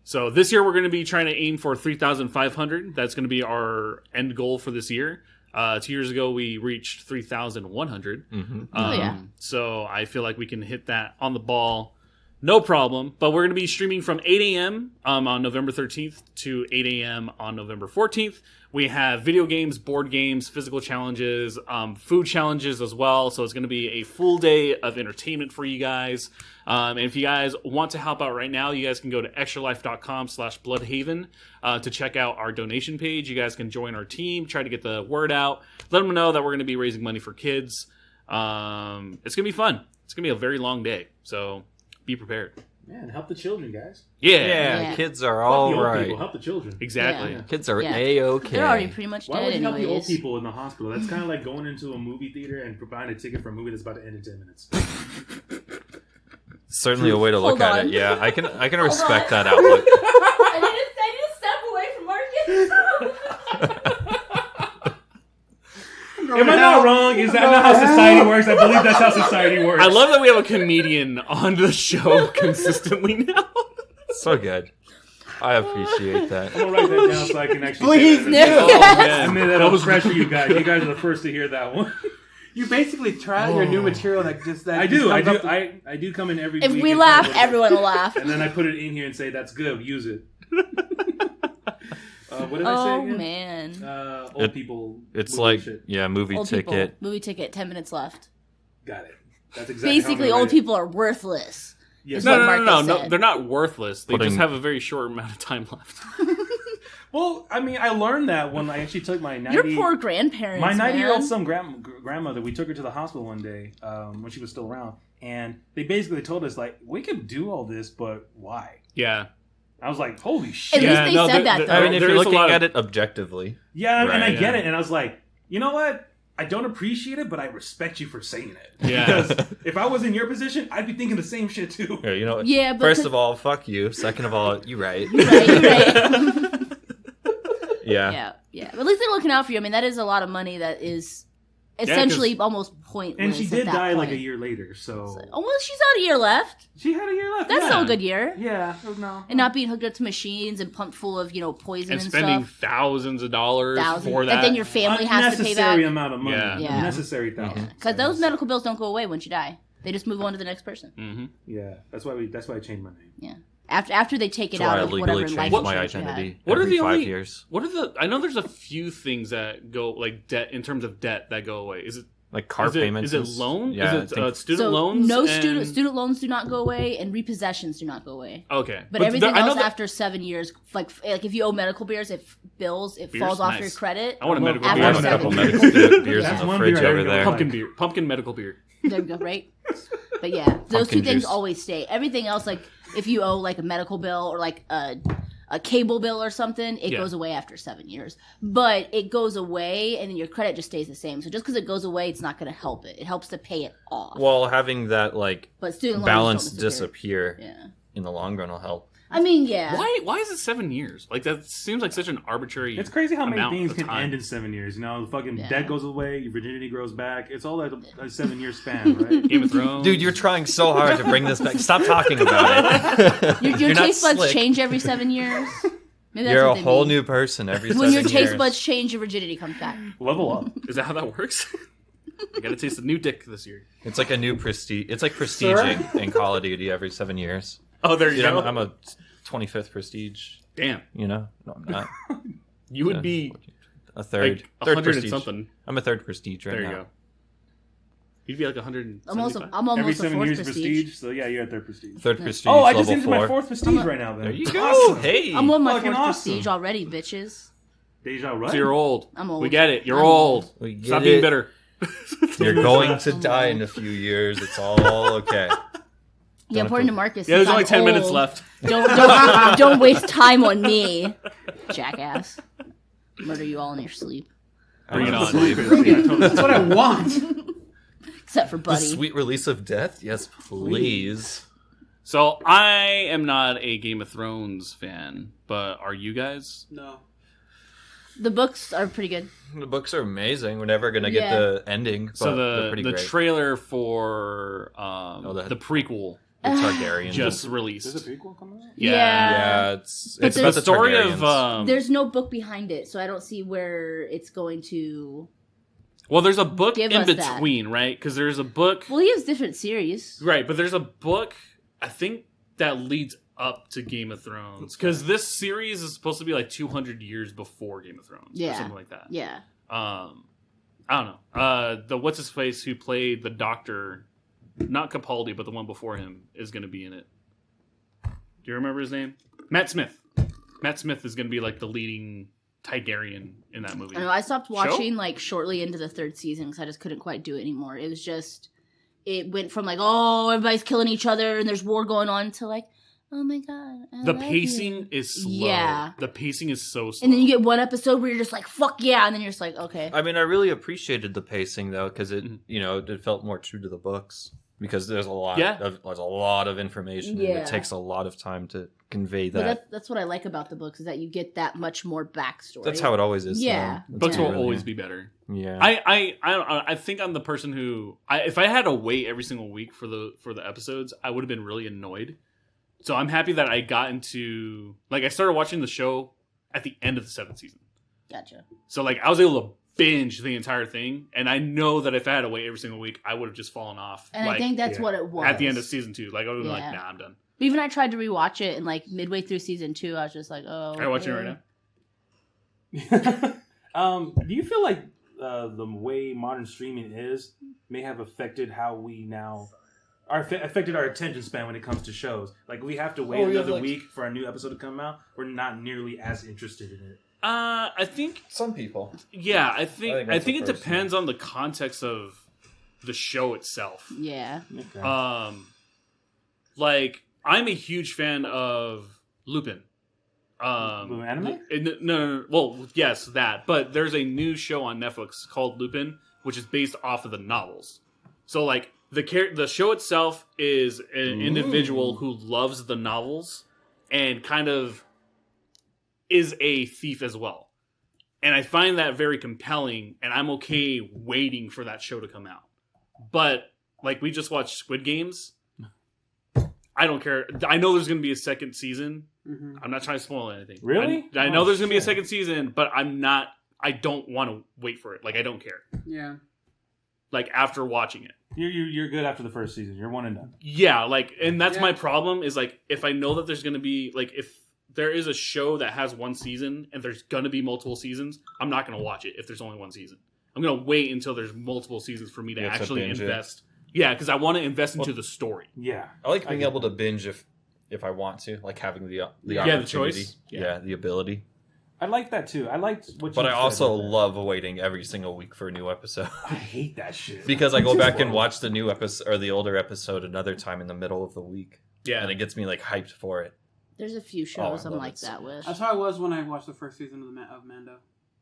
So this year we're going to be trying to aim for 3,500. That's going to be our end goal for this year. 2 years ago we reached 3,100. Oh, yeah. So I feel like we can hit that on the ball, no problem. But we're going to be streaming from 8 a.m. On November 13th to 8 a.m. on November 14th. We have video games, board games, physical challenges, food challenges as well. So it's going to be a full day of entertainment for you guys. And if you guys want to help out right now, you guys can go to extralife.com/Bluhdhaven to check out our donation page. You guys can join our team, try to get the word out. Let them know that we're going to be raising money for kids. It's going to be fun. It's going to be a very long day. So be prepared. Man, help the children, guys. Yeah. Yeah. Kids are Fuck all the old right. people. Help the children. Exactly. Yeah. Kids are Yeah. A-okay. They're already pretty much Why dead would you help the old anyways. people in the hospital? That's kind of like going into a movie theater and buying a ticket for a movie that's about to end in 10 minutes. Certainly a way to look Hold at on. it. Yeah, I can respect that outlook. I need to step away from Marcus. Am I not wrong? Is that not how society works? I believe that's how society works. I love that we have a comedian on the show consistently now. So good. I appreciate that. I'm gonna write that down so I can actually. Please, say that. no. Oh, man. I mean, that'll fresh for you guys. You guys are the first to hear that one. You basically try your new material that just that. I just do. comes up to- I do come in every If week. we and laugh, try to- everyone will laugh. And then I put it in here and say, that's good. Use it. What did I say Oh again? man. Old people. It's movie like shit. movie Old ticket. people. Movie ticket. 10 minutes left. Got it. That's exactly Basically, how I'm old gonna people are worthless. Yes. is No, what no, no, no, Marcus no. said. They're not worthless. They Putting- just have a very short amount of time left. Well, I mean, I learned that when I actually took my 90... Your poor grandparents. My 90-year-old man. son grandmother, we took her to the hospital one day when she was still around, and they basically told us, like, we could do all this, but why? Yeah. I was like, holy shit. At least they said that, there- though. I mean, if there you're is a looking lot of- at it objectively, Yeah, and I Right, get yeah. it, and I was like, you know what? I don't appreciate it, but I respect you for saying it. Yeah. Because if I was in your position, I'd be thinking the same shit, too. yeah, you know. Yeah, but First of all, fuck you. Second of all, you right. You're right. Yeah. Yeah, yeah. But at least they're looking out for you. I mean, that is a lot of money that is essentially almost pointless. And she at did that die like point. a year later, so... Oh, well, she's got a year left. She had a year left. That's yeah. still a good year. Yeah, no. And not being hooked up to machines and pumped full of, poison And and spending stuff. thousands of dollars Thousands. for that. And then your family has to pay back. Unnecessary amount of money. Yeah. Yeah. Unnecessary thousands. Because those medical bills don't go away once you die. They just move on to the next person. Mm-hmm. Yeah, that's why I changed my name. Yeah. After they take it That's why out I of legally whatever life changed my insurance you had. identity What are every the 5 only- years. What are the? I know there's a few things that go like debt in terms of debt that go away. Is it Like car is it, payments. Is it and- loan? Yeah, Is it I think- student So loans? no and- student loans do not go away, and repossessions do not go away. Okay, But everything I know else that- after 7 years, like if you owe medical bills, it falls Beers? off Nice. your credit. I want a medical After I have beer. a couple 7 years. medical beers That's in the one fridge beer I over really there. like. Pumpkin beer, pumpkin medical beer. There you go, right? But yeah, those Pumpkin two things juice. always stay. Everything else, like if you owe like a medical bill or like a cable bill or something, it Yeah. goes away after 7 years. But it goes away, and then your credit just stays the same. So just because it goes away, it's not going to help it. It helps to pay it off. Well, having that like But student loans balance don't disappear Yeah. in the long run will help. I mean, yeah. Why is it 7 years? Like that seems like such an arbitrary. It's crazy how many amount things of can time. end in 7 years. You know, the fucking Yeah. debt goes away, your virginity grows back. It's all a 7 year span, right? Game of Thrones. Dude, you're trying so hard to bring this back. Stop talking about it. Your You're not taste buds slick. change every 7 years. Maybe that's You're what a they whole mean. new person every 7 When your years. taste buds change, your virginity comes back. Level up. Is that how that works? I gotta taste a new dick this year. It's like a new prestige. It's like prestiging in Call of Duty every 7 years. Oh, there you You go. know, I'm a 25th prestige. Damn, You know, no, I'm not. you would be A third, like third 100 and prestige. something. I'm a third prestige right There you now. go. You'd be like 100. I'm almost Every a 7 fourth years prestige. so yeah, you're at third prestige. Third prestige. Oh, I just level entered 4. my fourth prestige right now. Then There you go. Awesome. Hey, I'm on my Fucking fourth awesome. prestige already, bitches. Deja, right? So you're old. I'm old. We get it. You're I'm old. We get Stop being it. bitter. You're going to die in a few years. It's all okay. Yeah, according to Marcus. Yeah, there's I'm only 10 minutes old. left. Don't waste time on me, jackass. Murder you all in your sleep, Bring it on. That's what I want. except for The Buddy. sweet release of death? Yes, please. So I am not a Game of Thrones fan, but are you guys? No. The books are pretty good. The books are amazing. We're never going to get Yeah. the ending, but So they're pretty the great. trailer for the- the prequel The Targaryen. just There's a released. prequel coming out? Yeah. yeah, it's But it's the about The the story Targaryens. of There's no book behind it, so I don't see where it's going to. well, there's a book Give in us that. between, right? Because there's a book, Well, he has different series. right? But there's a book I think that leads up to Game of Thrones because this series is supposed to be like 200 years before Game of Thrones, or Yeah. something like that. Yeah. I don't know. The what's his face who played the Doctor, not Capaldi, but the one before him is going to be in it. Do you remember his name? Matt Smith. Matt Smith is going to be like the leading Targaryen in that movie. I know. I stopped watching like shortly into the third season because I just couldn't quite do it anymore. It was just, it went from like, oh, everybody's killing each other and there's war going on to like, oh my god, I The love pacing you. is slow. Yeah. The pacing is so slow. And then you get one episode where you're just like, fuck yeah, and then you're just like, okay. I mean, I really appreciated the pacing though, because it, Mhm. you know, it felt more true to the books. Because there's a lot, Yeah. there's a lot of information, and Yeah. it takes a lot of time to convey But that. that's what I like about the books is that you get that much more backstory. That's how it always is. Yeah. though. Books That's will really- always be better. Yeah. I think I'm the person who if I had to wait every single week for the episodes, I would have been really annoyed. So I'm happy that I got into I started watching the show at the end of the 7th season. Gotcha. So I was able to binge the entire thing, and I know that if I had to wait every single week, I would have just fallen off. And I think that's what it was. At the end of season 2. Like, I would have been like, nah, I'm done. But even I tried to rewatch it, and like midway through season 2, I was just like, oh. Are you watching it right now? Do you feel like the way modern streaming is may have affected how we now affected our attention span when it comes to shows? Like, we have to wait another week for a new episode to come out. We're not nearly as interested in it. I think Some people. Yeah, I think it that's depends on the context of the show itself. Yeah. Okay. Like, I'm a huge fan of Lupin. Anime? No. Well, yes, that. But there's a new show on Netflix called Lupin, which is based off of the novels. So, like, the show itself is an individual who loves the novels and kind of is a thief as well. And I find that very compelling, and I'm okay waiting for that show to come out. But, like, we just watched Squid Games. I don't care. I know there's going to be a second season. Mm-hmm. I'm not trying to spoil anything. Really? I know there's going to be a second season, but I don't want to wait for it. Like, I don't care. Yeah. Like, after watching it. You're good after the first season. You're one and done. Yeah, like, and that's my problem is, like, if I know that there's going to be, like, if there is a show that has one season and there's going to be multiple seasons, I'm not going to watch it if there's only one season. I'm going to wait until there's multiple seasons for me to actually invest. Yeah, because I want to invest into the story. Yeah. I like being able to binge if I want to, like having the the opportunity. choice. Yeah, the ability. I like that too. I liked what you But I said also about that. love waiting every single week for a new episode. I hate that shit. Because I go back and watch the new episode or the older episode another time in the middle of the week. Yeah. And it gets me like hyped for it. There's a few shows I I'm love like it so that with. That's how I was when I watched the first season of Mando.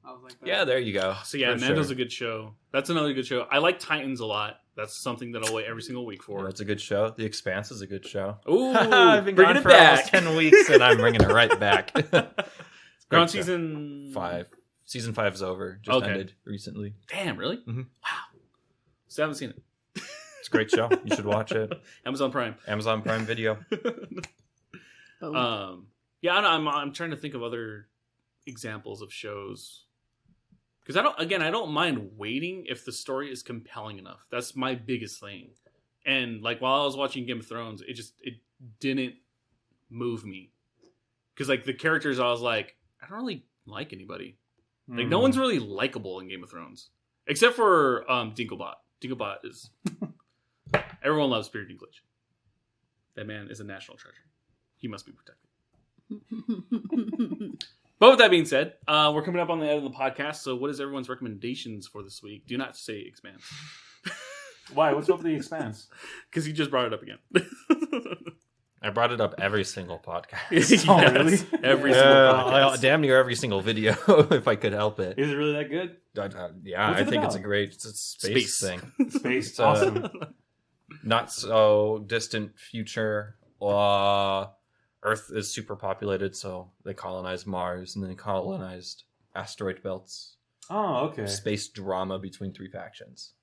I was like that. Yeah, there you go. So yeah, For Mando's sure. a good show. That's another good show. I like Titans a lot. That's something that I'll wait every single week for. Yeah, it's a good show. The Expanse is a good show. Ooh, I've been bringing gone it for back. almost 10 weeks and I'm bringing it right back. We're on Great show. season 5. Season 5 is over. Just ended recently. Damn, really? Mhm. Wow. Still haven't seen it. It's a great show. You should watch it. Amazon Prime. Amazon Prime Video. Yeah, I'm trying to think of other examples of shows because I don't mind waiting if the story is compelling enough. That's my biggest thing. And like while I was watching Game of Thrones, it didn't move me because like the characters, I was like, I don't really like anybody. Like no one's really likable in Game of Thrones except for Dinklebot. Dinklebot is everyone loves Peter Dinklage. That man is a national treasure. He must be protected. But with that being said, we're coming up on the end of the podcast. So, what is everyone's recommendations for this week? Do not say Expanse. Why? What's up with the Expanse? Because you just brought it up again. I brought it up every single podcast. Yes, Oh, really? Every single podcast. Damn near every single video, if I could help it. Is it really that good? Yeah, What's I it think it's about? a great space thing. Space. It's, Awesome. Not so distant future. Earth is super populated, so they colonized Mars and then colonized asteroid belts. Oh, okay. Space drama between 3 factions.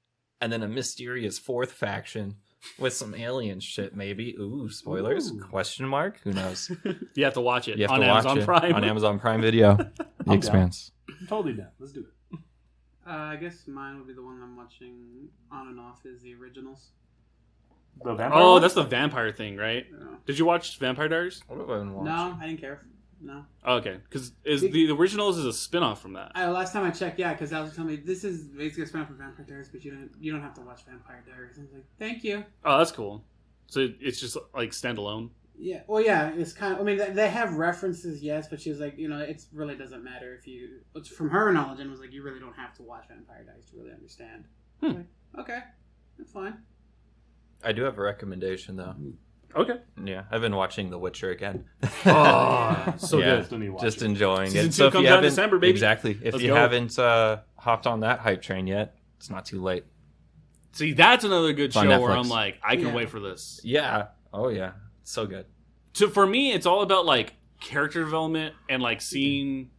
And then a mysterious 4th faction with some alien shit, maybe. Ooh, spoilers? Ooh. Question mark? Who knows? You have to watch it You have on to watch Amazon it Prime. on Amazon Prime Video. The I'm Expanse. I'm totally down. Let's do it. I guess mine would be the one I'm watching on and off is the originals. The vampire Oh, one? that's the vampire thing, right? Yeah. Did you watch Vampire Diaries? What have I been watching? No, I didn't care. No. Oh, okay, because the originals is a spin-off from that. Last time I checked, yeah, because Alex told me this is basically a spin-off from Vampire Diaries, but you don't have to watch Vampire Diaries. I was like, thank you. Oh, that's cool. So it's just like standalone. Yeah, well, yeah, it's kind of. I mean, they have references, yes, but she was like, it really doesn't matter if you. It's from her knowledge, and was like, you really don't have to watch Vampire Diaries to really understand. Like, okay, that's fine. I do have a recommendation, though. Okay. Yeah, I've been watching The Witcher again. Oh, so Yeah. good. Still need to watch Just it. enjoying Season it. 2 So if comes you out in haven't, December, baby. exactly. If Let's you go. haven't hopped on that hype train yet, it's not too late. See, that's another good It's on show where Netflix. I'm like, I can Yeah. wait for this. Yeah. Oh yeah. So good. So for me, it's all about like character development and like seeing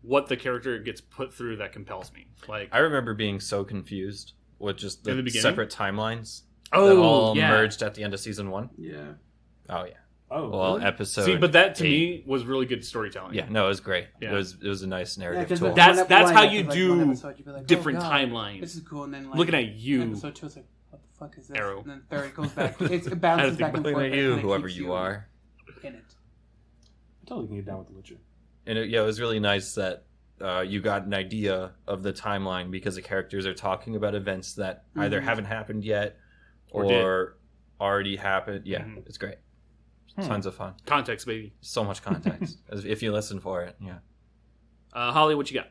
what the character gets put through that compels me. Like, I remember being so confused with just In the the beginning? separate timelines that oh, all yeah. merged at the end of season 1. Yeah. Oh yeah. Oh, Well, really? episode. See, but that to 8. me was really good storytelling. Yeah, no, it was great. Yeah. It was a nice Yeah, narrative 'cause tool. That's how you like, do one episode, you'd be like, different oh, God, timelines. This is cool, and then like Looking at you, episode 2 is like, what the fuck is this? Arrow. And then third it goes back. It bounces back and Looking forth. at you, and it whoever keeps you are. in it. I totally can get down with The Witcher. And it was really nice that you got an idea of the timeline because the characters are talking about events that either haven't happened yet or already happened. Yeah, it's great. Tons of fun. context, baby. So much context if you listen for it. Yeah. Holly, what you got?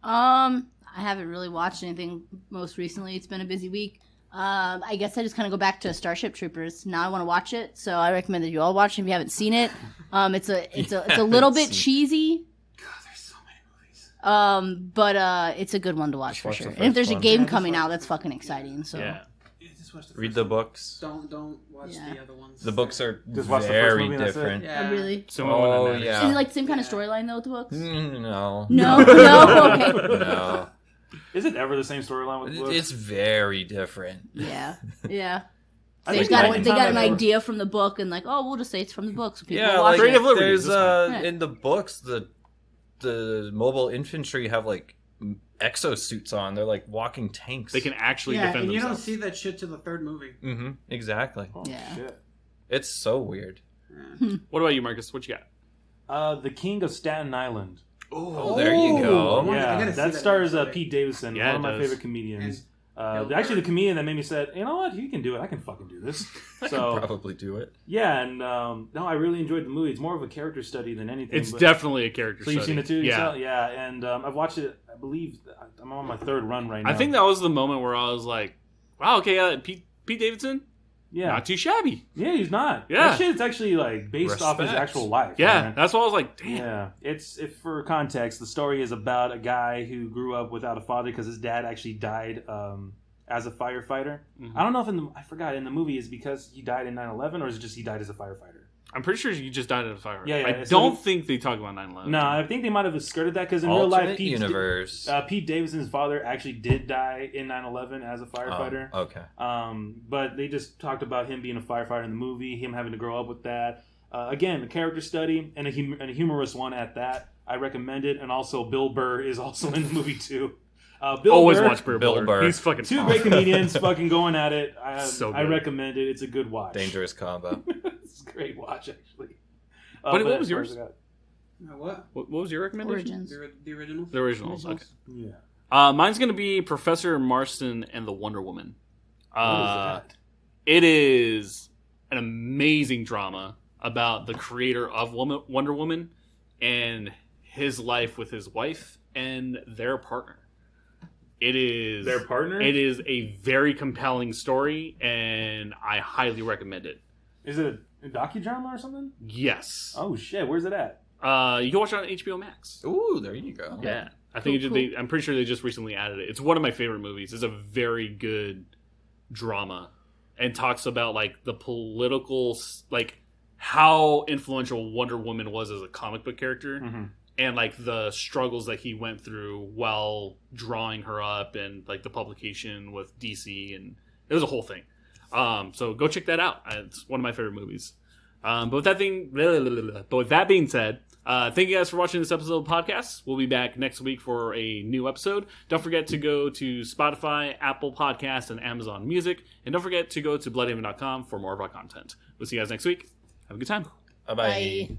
I haven't really watched anything most recently. It's been a busy week. I guess I just kind of go back to Starship Troopers. Now I want to watch it, so I recommend that you all watch it if you haven't seen it. It's a little bit cheesy. God, there's so many movies. But it's a good one to watch for watch the sure. And first if there's a one. game Yeah, just coming watch out, the that's fucking exciting. So Yeah. You just watch the Read first the one. books. Don't watch Yeah. the other ones. The books are Just watch the first very movie and that's it? different. Yeah. Oh, really? So Oh, Is yeah. it like the same kind of Yeah. storyline though with the books? No. No, no, okay. No. Is it ever the same storyline with the books? It's very different. Yeah, yeah. I They think got the only they time got an I've ever- idea from the book and like, oh, we'll just say it's from the book. So people Yeah, watch like Creative it. liberties, there's that's fine. in the books the mobile infantry have like exosuits on. They're like walking tanks. They can actually Yeah, defend and you don't themselves. see that shit till the third movie. Mm-hmm. Exactly. Oh, Yeah. shit. It's so weird. Yeah. What about you, Marcus? What you got? The King of Staten Island. Oh, there you go. I Yeah, gotta see that that stars eventually. Pete Davidson, Yeah, one it of my does. favorite comedians. Bill Actually, Burr. the comedian that made me said, you know what, you can do it. I can fucking do this. I So could probably do it. yeah, and no, I really enjoyed the movie. It's more of a character study than anything. It's but- definitely a character So study. you've seen it too? Yeah. yourself? Yeah, and I've watched it. I believe I'm on my third run right now. I think that was the moment where I was like, wow, okay, Pete Davidson, yeah, not too shabby. yeah, he's not. Yeah. That shit's actually like based off his Respect. actual life. Yeah, man. that's why I was like, damn. Yeah, if for context, the story is about a guy who grew up without a father because his dad actually died as a firefighter. Mhm. I don't know if I forgot in the movie is because he died in 9/11 or is it just he died as a firefighter? I'm pretty sure you just died in a fire. Yeah, yeah, I so don't the- think they talk about 9/11. No, I think they might have skirted that because in real life, Alternate universe. Pete Davidson's father actually did die in 9/11 as a firefighter. Oh, okay. But they just talked about him being a firefighter in the movie, him having to grow up with that. Again, a character study and a humorous one at that. I recommend it. And also, Bill Burr is also in the movie too. Bill Always Burr, watch Bill Bill Burr. He's fucking two awesome. great comedians fucking going at it. So I good. recommend it. It's a good watch. Dangerous combo. It's a great watch, actually. What but was as far as yours? I got- What? What was your recommendation? Origins. The originals? The originals. Okay. Yeah. Mine's gonna be Professor Marston and the Wonder Woman. What is that? It is an amazing drama about the creator of Wonder Woman and his life with his wife and their partner. It is Their partner? It is a very compelling story, and I highly recommend it. Is it a docudrama or something? Yes. Oh shit! Where's it at? You can watch it on HBO Max. Ooh, there you go. Yeah, I think Cool, I'm pretty sure they just recently added it. It's one of my favorite movies. It's a very good drama, and talks about like the political, like how influential Wonder Woman was as a comic book character, Mm-hmm. and like the struggles that he went through while drawing her up, and like the publication with DC, and it was a whole thing. So go check that out. It's one of my favorite movies. But with that being said, thank you guys for watching this episode of the podcast. We'll be back next week for a new episode. Don't forget to go to Spotify, Apple Podcasts, and Amazon Music. And don't forget to go to Bluhdhaven.com for more of our content. We'll see you guys next week. Have a good time. Bye-bye. Bye.